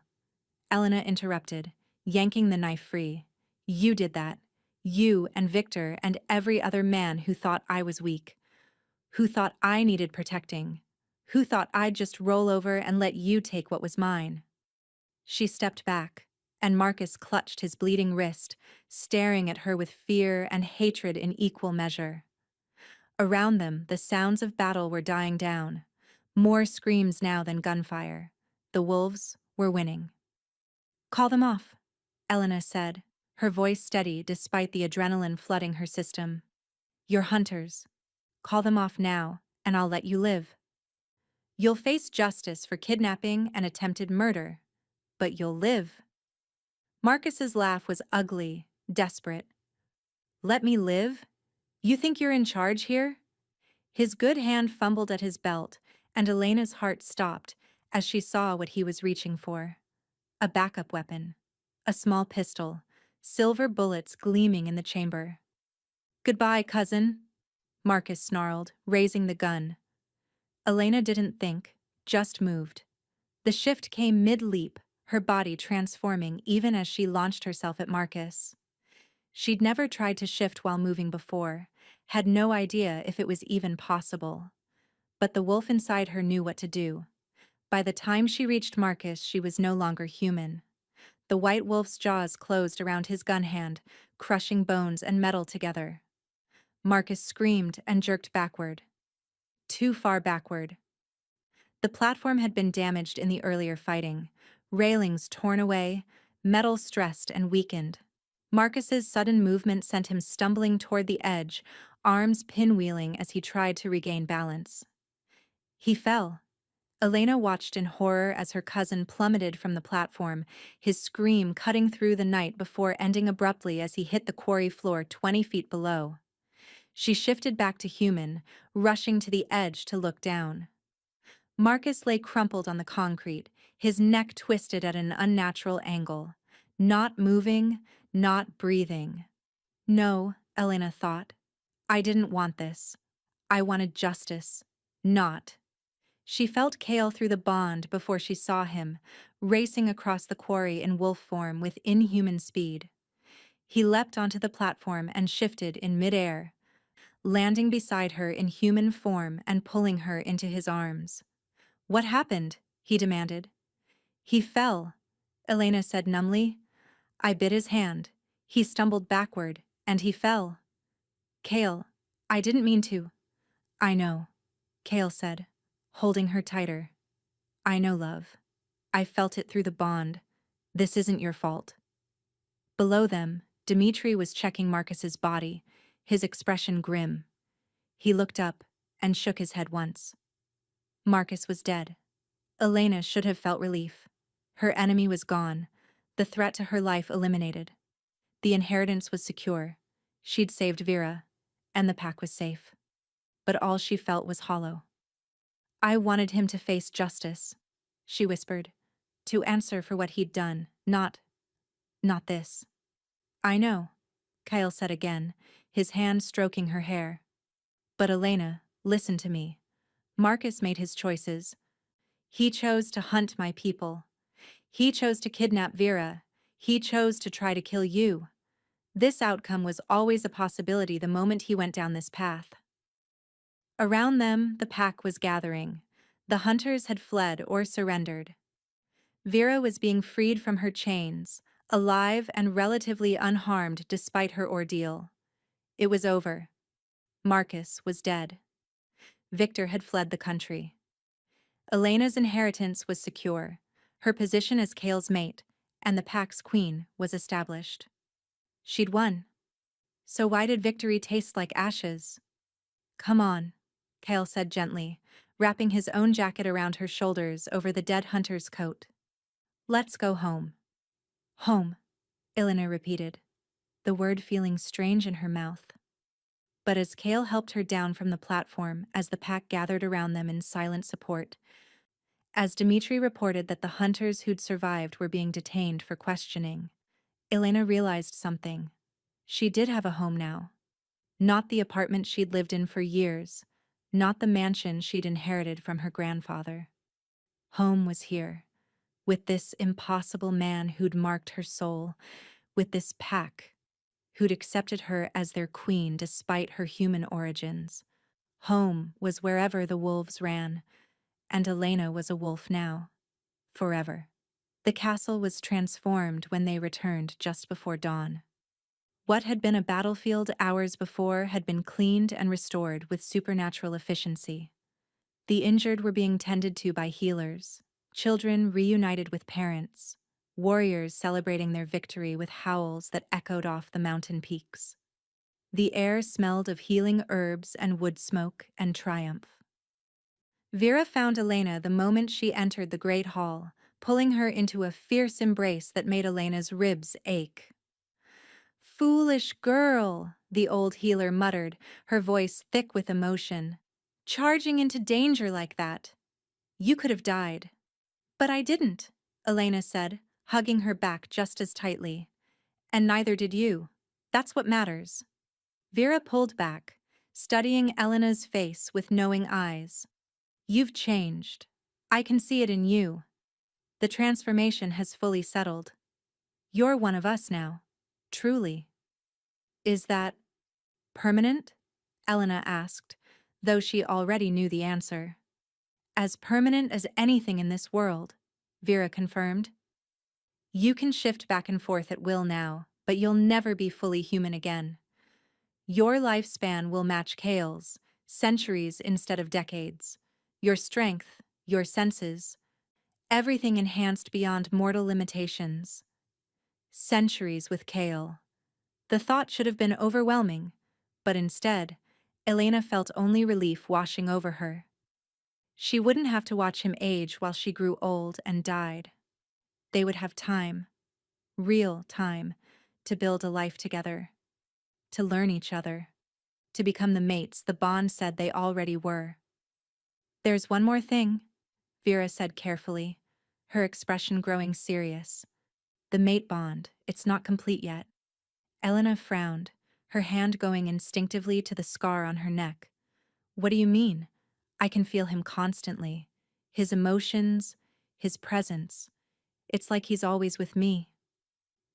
Elena interrupted, yanking the knife free. "You did that. You and Victor and every other man who thought I was weak. Who thought I needed protecting. Who thought I'd just roll over and let you take what was mine." She stepped back, and Marcus clutched his bleeding wrist, staring at her with fear and hatred in equal measure. Around them, the sounds of battle were dying down. More screams now than gunfire. The wolves were winning. "Call them off," Elena said, her voice steady despite the adrenaline flooding her system. "You're hunters. Call them off now, and I'll let you live. You'll face justice for kidnapping and attempted murder, but you'll live." Marcus's laugh was ugly, desperate. "Let me live? You think you're in charge here?" His good hand fumbled at his belt, and Elena's heart stopped as she saw what he was reaching for. A backup weapon. A small pistol, silver bullets gleaming in the chamber. "Goodbye, cousin," Marcus snarled, raising the gun. Elena didn't think, just moved. The shift came mid-leap, her body transforming even as she launched herself at Marcus. She'd never tried to shift while moving before, had no idea if it was even possible. But the wolf inside her knew what to do. By the time she reached Marcus, she was no longer human. The white wolf's jaws closed around his gun hand, crushing bones and metal together. Marcus screamed and jerked backward. Too far backward. The platform had been damaged in the earlier fighting, railings torn away, metal stressed and weakened. Marcus's sudden movement sent him stumbling toward the edge, arms pinwheeling as he tried to regain balance. He fell. Elena watched in horror as her cousin plummeted from the platform, his scream cutting through the night before ending abruptly as he hit the quarry floor 20 feet below. She shifted back to human, rushing to the edge to look down. Marcus lay crumpled on the concrete, his neck twisted at an unnatural angle. Not moving, not breathing. No, Elena thought. I didn't want this. I wanted justice. Not. She felt Kale through the bond before she saw him, racing across the quarry in wolf form with inhuman speed. He leapt onto the platform and shifted in midair, landing beside her in human form and pulling her into his arms. "What happened?" he demanded. "He fell," Elena said numbly. "I bit his hand. He stumbled backward, and he fell." "Kale, I didn't mean to." "I know," Kale said, holding her tighter. "I know, love. I felt it through the bond. This isn't your fault." Below them, Dmitri was checking Marcus's body, his expression grim. He looked up and shook his head once. Marcus was dead. Elena should have felt relief. Her enemy was gone, the threat to her life eliminated. The inheritance was secure. She'd saved Vera, and the pack was safe. But all she felt was hollow. "I wanted him to face justice," she whispered, "to answer for what he'd done, not this." "I know," Kyle said again, his hand stroking her hair. "But Elena, listen to me. Marcus made his choices. He chose to hunt my people. He chose to kidnap Vera. He chose to try to kill you. This outcome was always a possibility the moment he went down this path." Around them, the pack was gathering. The hunters had fled or surrendered. Vera was being freed from her chains, alive and relatively unharmed despite her ordeal. It was over. Marcus was dead. Victor had fled the country. Elena's inheritance was secure. Her position as Kale's mate, and the pack's queen, was established. She'd won. So why did victory taste like ashes? "Come on," Kale said gently, wrapping his own jacket around her shoulders over the dead hunter's coat. "Let's go home." "Home," Elena repeated, the word feeling strange in her mouth. But as Kale helped her down from the platform as the pack gathered around them in silent support, as Dmitri reported that the hunters who'd survived were being detained for questioning, Elena realized something. She did have a home now. Not the apartment she'd lived in for years, not the mansion she'd inherited from her grandfather. Home was here, with this impossible man who'd marked her soul, with this pack who'd accepted her as their queen despite her human origins. Home was wherever the wolves ran, and Elena was a wolf now. Forever. The castle was transformed when they returned just before dawn. What had been a battlefield hours before had been cleaned and restored with supernatural efficiency. The injured were being tended to by healers, children reunited with parents, warriors celebrating their victory with howls that echoed off the mountain peaks. The air smelled of healing herbs and wood smoke and triumph. Vera found Elena the moment she entered the great hall, pulling her into a fierce embrace that made Elena's ribs ache. "Foolish girl," the old healer muttered, her voice thick with emotion. "Charging into danger like that. You could have died." "But I didn't," Elena said, hugging her back just as tightly. "And neither did you. That's what matters." Vera pulled back, studying Elena's face with knowing eyes. "You've changed. I can see it in you. The transformation has fully settled. You're one of us now. Truly." "Is that permanent?" Elena asked, though she already knew the answer. "As permanent as anything in this world," Vera confirmed. "You can shift back and forth at will now, but you'll never be fully human again. Your lifespan will match Kale's, centuries instead of decades. Your strength, your senses, everything enhanced beyond mortal limitations. Centuries with Kale." The thought should have been overwhelming, but instead, Elena felt only relief washing over her. She wouldn't have to watch him age while she grew old and died. They would have time, real time, to build a life together, to learn each other, to become the mates the bond said they already were. "There's one more thing," Vera said carefully, her expression growing serious. "The mate bond, it's not complete yet." Elena frowned, her hand going instinctively to the scar on her neck. "What do you mean? I can feel him constantly. His emotions, his presence. It's like he's always with me."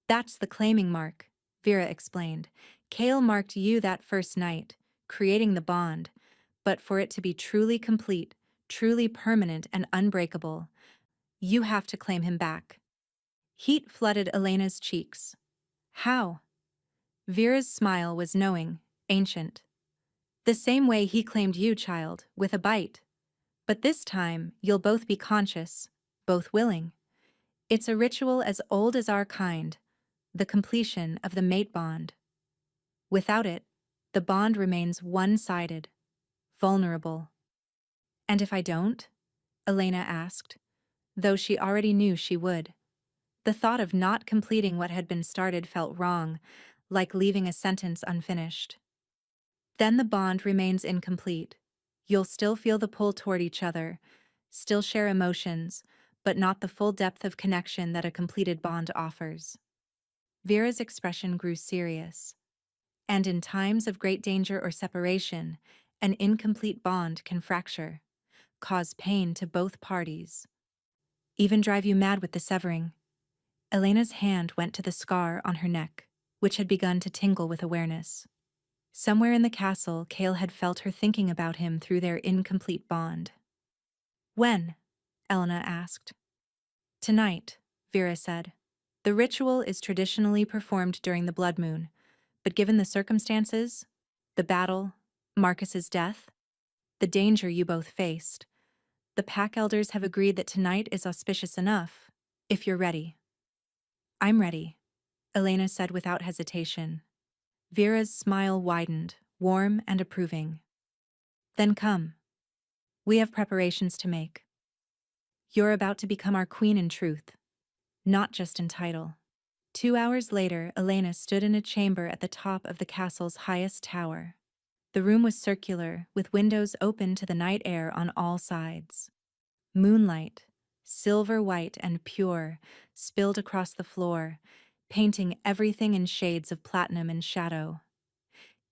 "That's the claiming mark," Vera explained. "Kale marked you that first night, creating the bond. But for it to be truly complete, truly permanent and unbreakable, you have to claim him back." Heat flooded Elena's cheeks. "How?" Vera's smile was knowing, ancient. "The same way he claimed you, child, with a bite. But this time, you'll both be conscious, both willing. It's a ritual as old as our kind, the completion of the mate bond. Without it, the bond remains one-sided, vulnerable." "And if I don't?" Elena asked, though she already knew she would. The thought of not completing what had been started felt wrong, like leaving a sentence unfinished. "Then the bond remains incomplete. You'll still feel the pull toward each other, still share emotions, but not the full depth of connection that a completed bond offers." Vera's expression grew serious. "And in times of great danger or separation, an incomplete bond can fracture, cause pain to both parties. Even drive you mad with the severing." Elena's hand went to the scar on her neck, which had begun to tingle with awareness. Somewhere in the castle, Kale had felt her thinking about him through their incomplete bond. "When?" Elena asked. "Tonight," Vera said. "The ritual is traditionally performed during the blood moon, but given the circumstances, the battle, Marcus's death, the danger you both faced, the pack elders have agreed that tonight is auspicious enough, if you're ready." "I'm ready," Elena said without hesitation. Vera's smile widened, warm and approving. "Then come. We have preparations to make. You're about to become our queen in truth, not just in title." 2 hours later, Elena stood in a chamber at the top of the castle's highest tower. The room was circular, with windows open to the night air on all sides. Moonlight, silver white and pure, spilled across the floor, painting everything in shades of platinum and shadow.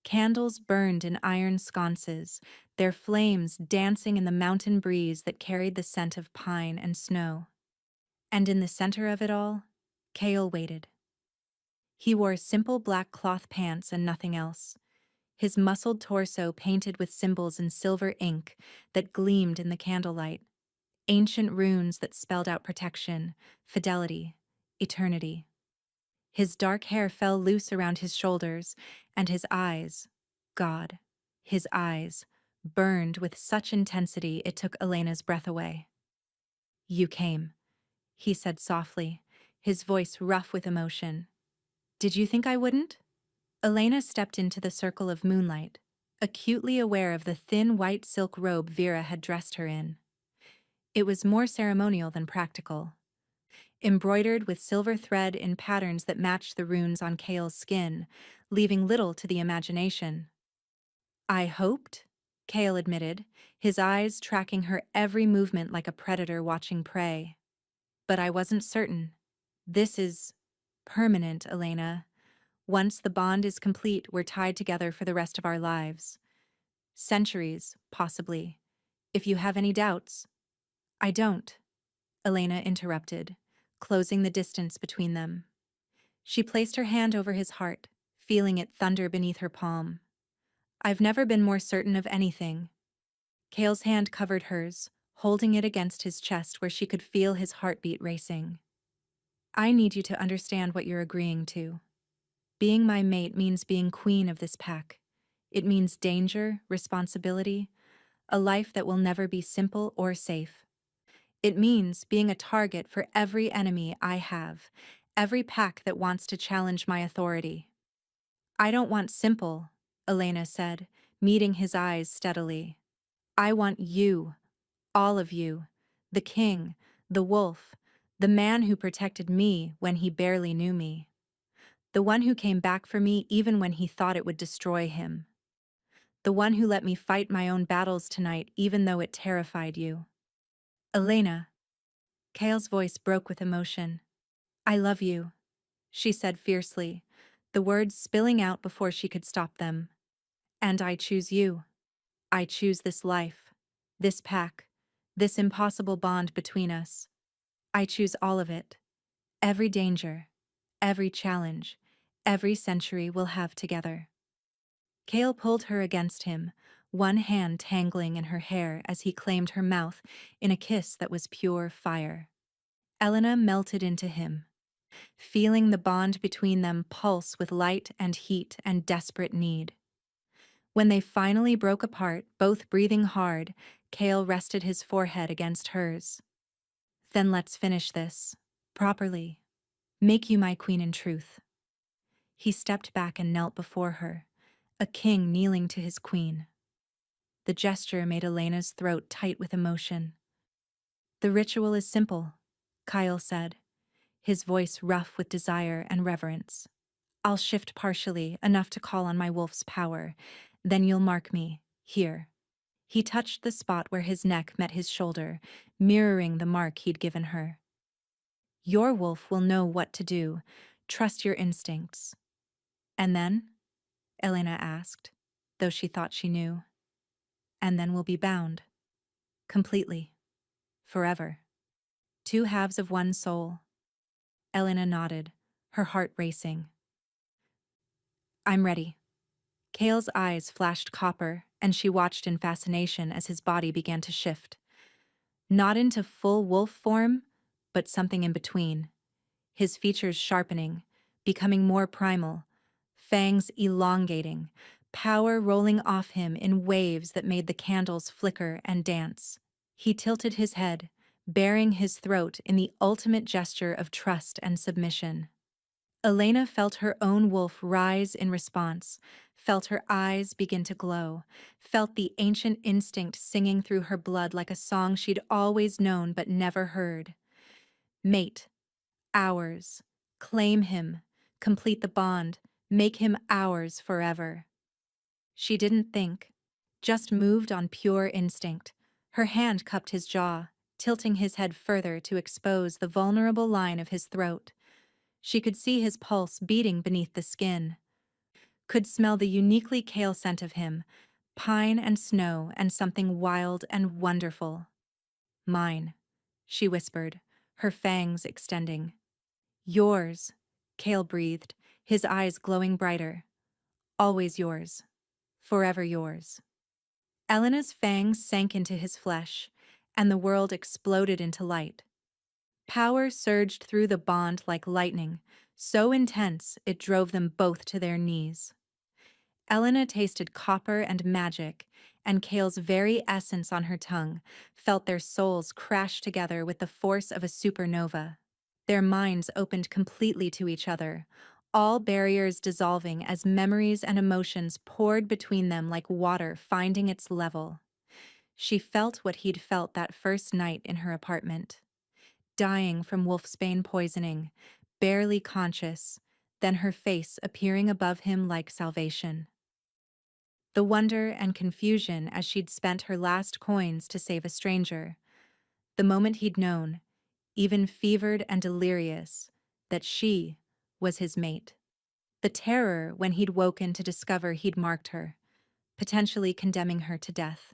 Candles burned in iron sconces, their flames dancing in the mountain breeze that carried the scent of pine and snow. And in the center of it all, Kale waited. He wore simple black cloth pants and nothing else, his muscled torso painted with symbols in silver ink that gleamed in the candlelight, ancient runes that spelled out protection, fidelity, eternity. His dark hair fell loose around his shoulders, and his eyes, God, his eyes, burned with such intensity it took Elena's breath away. "You came," he said softly, his voice rough with emotion. "Did you think I wouldn't?" Elena stepped into the circle of moonlight, acutely aware of the thin white silk robe Vera had dressed her in. It was more ceremonial than practical. Embroidered with silver thread in patterns that matched the runes on Kale's skin, leaving little to the imagination. "I hoped," Kale admitted, his eyes tracking her every movement like a predator watching prey. "But I wasn't certain. This is permanent, Elena. Once the bond is complete, we're tied together for the rest of our lives. Centuries, possibly. If you have any doubts." "I don't," Elena interrupted, closing the distance between them. She placed her hand over his heart, feeling it thunder beneath her palm. "I've never been more certain of anything." Kale's hand covered hers, holding it against his chest where she could feel his heartbeat racing. "I need you to understand what you're agreeing to. Being my mate means being queen of this pack. It means danger, responsibility, a life that will never be simple or safe. It means being a target for every enemy I have, every pack that wants to challenge my authority." "I don't want simple," Elena said, meeting his eyes steadily. "I want you, all of you, the king, the wolf, the man who protected me when he barely knew me. The one who came back for me even when he thought it would destroy him. The one who let me fight my own battles tonight even though it terrified you." "Elena." Kale's voice broke with emotion. "I love you," she said fiercely, the words spilling out before she could stop them. "And I choose you. I choose this life, this pack, this impossible bond between us. I choose all of it. Every danger, every challenge, every century we'll have together." Kale pulled her against him, one hand tangling in her hair as he claimed her mouth in a kiss that was pure fire. Elena melted into him, feeling the bond between them pulse with light and heat and desperate need. When they finally broke apart, both breathing hard, Kale rested his forehead against hers. "Then let's finish this. Properly. Make you my queen in truth." He stepped back and knelt before her, a king kneeling to his queen. The gesture made Elena's throat tight with emotion. "The ritual is simple," Kyle said, his voice rough with desire and reverence. "I'll shift partially, enough to call on my wolf's power. Then you'll mark me, here." He touched the spot where his neck met his shoulder, mirroring the mark he'd given her. "Your wolf will know what to do. Trust your instincts." "And then?" Elena asked, though she thought she knew. "And then we'll be bound. Completely. Forever. Two halves of one soul." Elena nodded, her heart racing. "I'm ready." Kale's eyes flashed copper, and she watched in fascination as his body began to shift. Not into full wolf form, but something in between. His features sharpening, becoming more primal, fangs elongating, power rolling off him in waves that made the candles flicker and dance. He tilted his head, baring his throat in the ultimate gesture of trust and submission. Elena felt her own wolf rise in response, felt her eyes begin to glow, felt the ancient instinct singing through her blood like a song she'd always known but never heard. Mate. Ours. Claim him. Complete the bond. Make him ours forever. She didn't think, just moved on pure instinct. Her hand cupped his jaw, tilting his head further to expose the vulnerable line of his throat. She could see his pulse beating beneath the skin, could smell the uniquely Kale scent of him, pine and snow and something wild and wonderful. "Mine," she whispered, her fangs extending. "Yours," Kale breathed, his eyes glowing brighter. "Always yours. Forever yours." Elena's fangs sank into his flesh, and the world exploded into light. Power surged through the bond like lightning, so intense it drove them both to their knees. Elena tasted copper and magic, and Kale's very essence on her tongue, felt their souls crash together with the force of a supernova. Their minds opened completely to each other, all barriers dissolving as memories and emotions poured between them like water finding its level. She felt what he'd felt that first night in her apartment. Dying from wolfsbane poisoning, barely conscious, then her face appearing above him like salvation. The wonder and confusion as she'd spent her last coins to save a stranger. The moment he'd known, even fevered and delirious, that she was his mate. The terror when he'd woken to discover he'd marked her, potentially condemning her to death.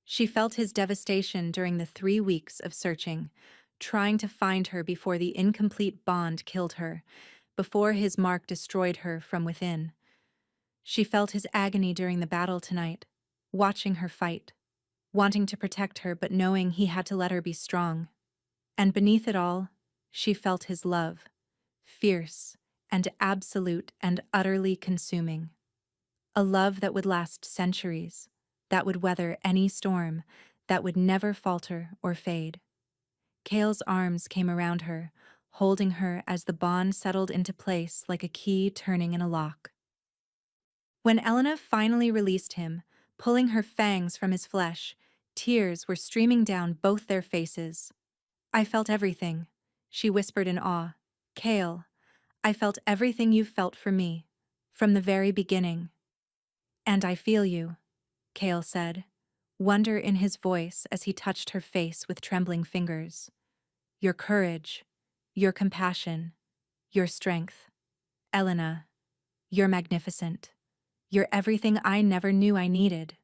She felt his devastation during the 3 weeks of searching, trying to find her before the incomplete bond killed her, before his mark destroyed her from within. She felt his agony during the battle tonight, watching her fight, wanting to protect her but knowing he had to let her be strong. And beneath it all, she felt his love, fierce and absolute and utterly consuming. A love that would last centuries, that would weather any storm, that would never falter or fade. Kale's arms came around her, holding her as the bond settled into place like a key turning in a lock. When Elena finally released him, pulling her fangs from his flesh, tears were streaming down both their faces. "I felt everything," she whispered in awe. "Kale, I felt everything you've felt for me, from the very beginning." "And I feel you," Kale said, wonder in his voice as he touched her face with trembling fingers. "Your courage, your compassion, your strength. Elena, you're magnificent. You're everything I never knew I needed."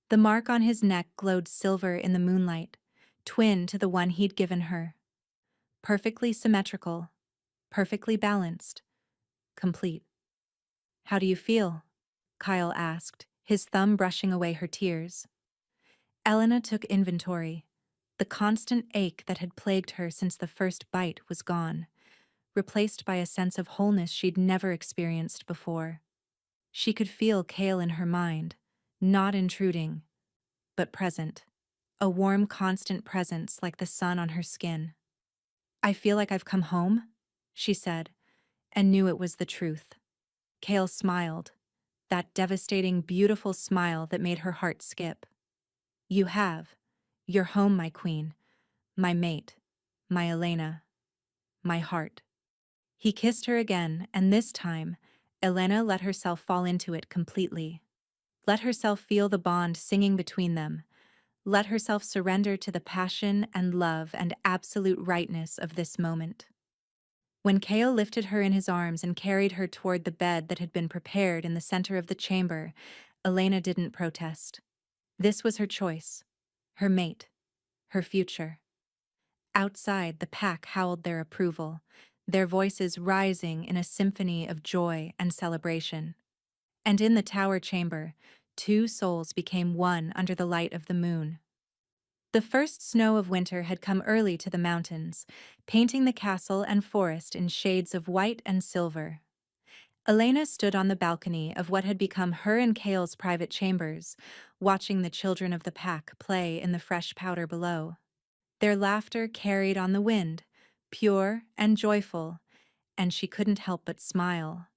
The mark on his neck glowed silver in the moonlight, twin to the one he'd given her. Perfectly symmetrical, perfectly balanced, complete. "How do you feel?" Kyle asked, his thumb brushing away her tears. Elena took inventory. The constant ache that had plagued her since the first bite was gone, replaced by a sense of wholeness she'd never experienced before. She could feel Kale in her mind, not intruding, but present. A warm, constant presence like the sun on her skin. "I feel like I've come home," she said, and knew it was the truth. Kale smiled, that devastating, beautiful smile that made her heart skip. "You have. You're home, my queen, my mate, my Elena, my heart." He kissed her again, and this time, Elena let herself fall into it completely. Let herself feel the bond singing between them. Let herself surrender to the passion and love and absolute rightness of this moment. When Kale lifted her in his arms and carried her toward the bed that had been prepared in the center of the chamber, Elena didn't protest. This was her choice, her mate, her future. Outside, the pack howled their approval, their voices rising in a symphony of joy and celebration. And in the tower chamber, two souls became one under the light of the moon. The first snow of winter had come early to the mountains, painting the castle and forest in shades of white and silver. Elena stood on the balcony of what had become her and Kale's private chambers, watching the children of the pack play in the fresh powder below. Their laughter carried on the wind, pure and joyful, and she couldn't help but smile.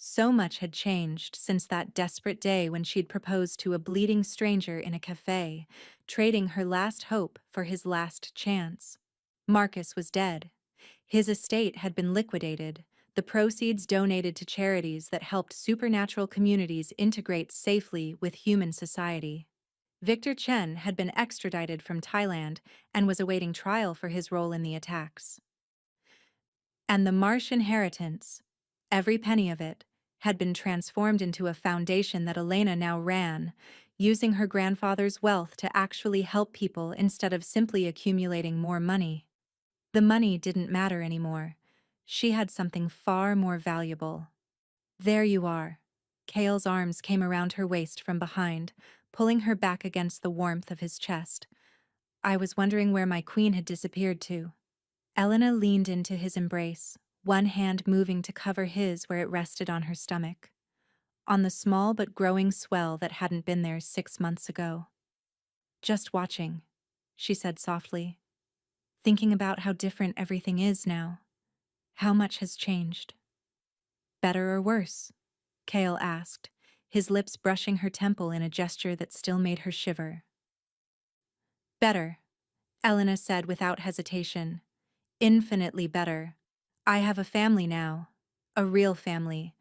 So much had changed since that desperate day when she'd proposed to a bleeding stranger in a cafe, trading her last hope for his last chance. Marcus was dead. His estate had been liquidated, the proceeds donated to charities that helped supernatural communities integrate safely with human society. Victor Chen had been extradited from Thailand and was awaiting trial for his role in the attacks. And the Marsh inheritance, every penny of it, had been transformed into a foundation that Elena now ran, using her grandfather's wealth to actually help people instead of simply accumulating more money. The money didn't matter anymore. She had something far more valuable. "There you are." Kale's arms came around her waist from behind, pulling her back against the warmth of his chest. "I was wondering where my queen had disappeared to." Elena leaned into his embrace, one hand moving to cover his where it rested on her stomach, on the small but growing swell that hadn't been there 6 months ago. "Just watching," she said softly, "thinking about how different everything is now, how much has changed." Better or worse? Kale asked, his lips brushing her temple in a gesture that still made her shiver. Better, Elena said without hesitation. Infinitely better. I have a family now. A real family.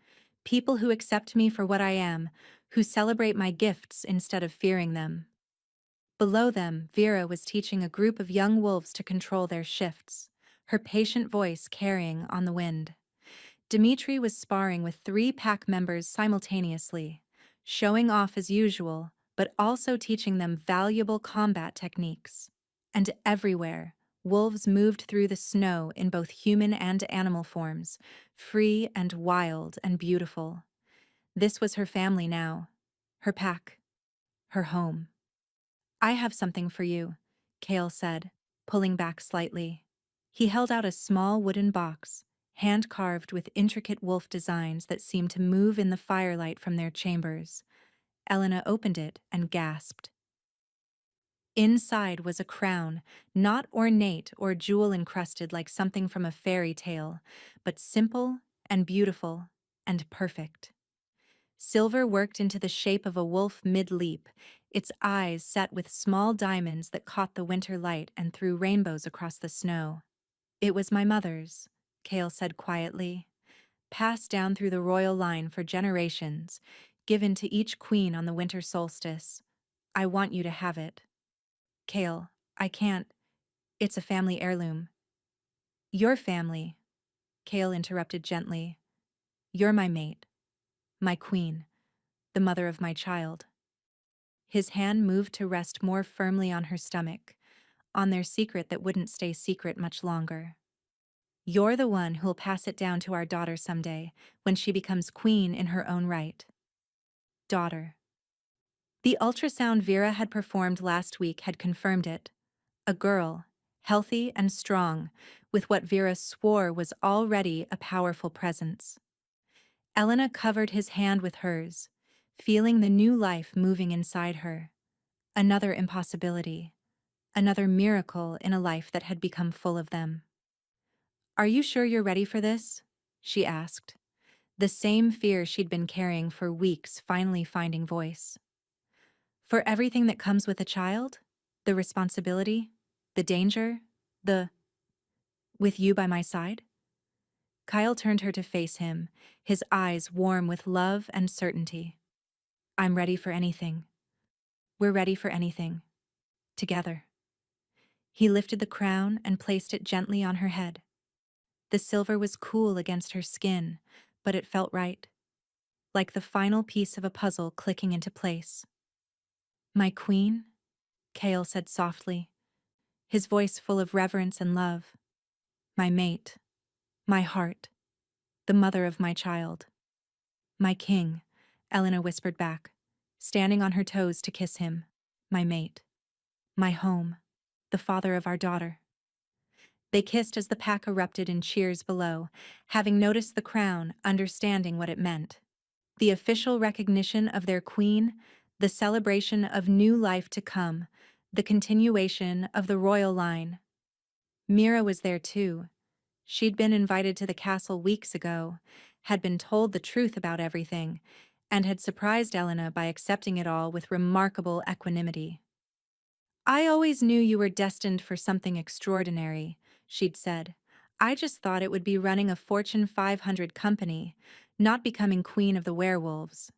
People who accept me for what I am, who celebrate my gifts instead of fearing them. Below them, Vera was teaching a group of young wolves to control their shifts, her patient voice carrying on the wind. Dmitri was sparring with 3 pack members simultaneously, showing off as usual, but also teaching them valuable combat techniques. And everywhere, wolves moved through the snow in both human and animal forms, free and wild and beautiful. This was her family now, her pack, her home. I have something for you, Kale said, pulling back slightly. He held out a small wooden box, hand-carved with intricate wolf designs that seemed to move in the firelight from their chambers. Elena opened it and gasped. Inside was a crown, not ornate or jewel-encrusted like something from a fairy tale, but simple and beautiful and perfect. Silver worked into the shape of a wolf mid-leap, its eyes set with small diamonds that caught the winter light and threw rainbows across the snow. It was my mother's, Kale said quietly, passed down through the royal line for generations, given to each queen on the winter solstice. I want you to have it. Kale, I can't. It's a family heirloom. Your family, Kale interrupted gently. You're my mate, my queen, the mother of my child. His hand moved to rest more firmly on her stomach, on their secret that wouldn't stay secret much longer. You're the one who'll pass it down to our daughter someday, when she becomes queen in her own right. Daughter. The ultrasound Vera had performed last week had confirmed it. A girl, healthy and strong, with what Vera swore was already a powerful presence. Elena covered his hand with hers, feeling the new life moving inside her. Another impossibility. Another miracle in a life that had become full of them. Are you sure you're ready for this? She asked. The same fear she'd been carrying for weeks finally finding voice. For everything that comes with a child? The responsibility? The danger? With you by my side? Kyle turned her to face him, his eyes warm with love and certainty. I'm ready for anything. We're ready for anything. Together. He lifted the crown and placed it gently on her head. The silver was cool against her skin, but it felt right. Like the final piece of a puzzle clicking into place. My queen? Kale said softly, his voice full of reverence and love. My mate. My heart. The mother of my child. My king, Elena whispered back, standing on her toes to kiss him. My mate. My home. The father of our daughter. They kissed as the pack erupted in cheers below, having noticed the crown, understanding what it meant. The official recognition of their queen, the celebration of new life to come, the continuation of the royal line. Mira was there too. She'd been invited to the castle weeks ago, had been told the truth about everything, and had surprised Elena by accepting it all with remarkable equanimity. I always knew you were destined for something extraordinary, she'd said. I just thought it would be running a Fortune 500 company, not becoming queen of the werewolves.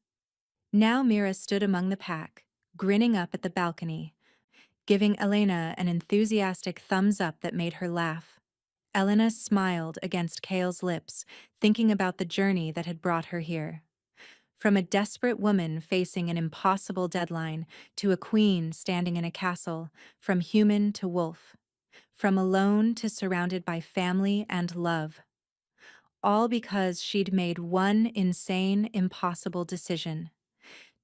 Now Mira stood among the pack, grinning up at the balcony, giving Elena an enthusiastic thumbs up that made her laugh. Elena smiled against Kale's lips, thinking about the journey that had brought her here. From a desperate woman facing an impossible deadline to a queen standing in a castle, from human to wolf, from alone to surrounded by family and love. All because she'd made one insane, impossible decision.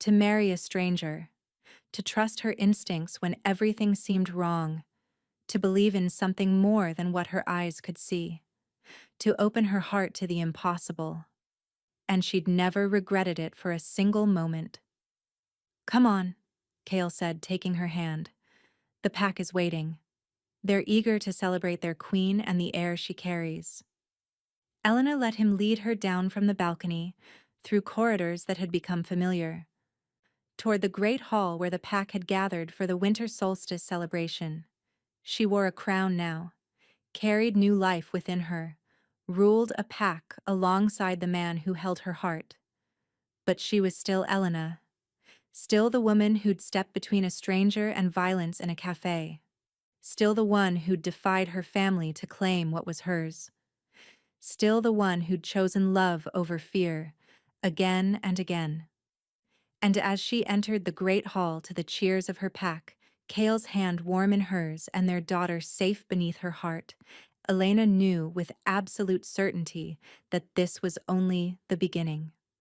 To marry a stranger. To trust her instincts when everything seemed wrong. To believe in something more than what her eyes could see. To open her heart to the impossible. And she'd never regretted it for a single moment. Come on, Kale said, taking her hand. The pack is waiting. They're eager to celebrate their queen and the heir she carries. Elena let him lead her down from the balcony, through corridors that had become familiar, toward the great hall where the pack had gathered for the winter solstice celebration. She wore a crown now, carried new life within her, ruled a pack alongside the man who held her heart. But she was still Elena, still the woman who'd stepped between a stranger and violence in a cafe, still the one who'd defied her family to claim what was hers, still the one who'd chosen love over fear, again and again. And as she entered the great hall to the cheers of her pack, Kale's hand warm in hers and their daughter safe beneath her heart, Elena knew with absolute certainty that this was only the beginning.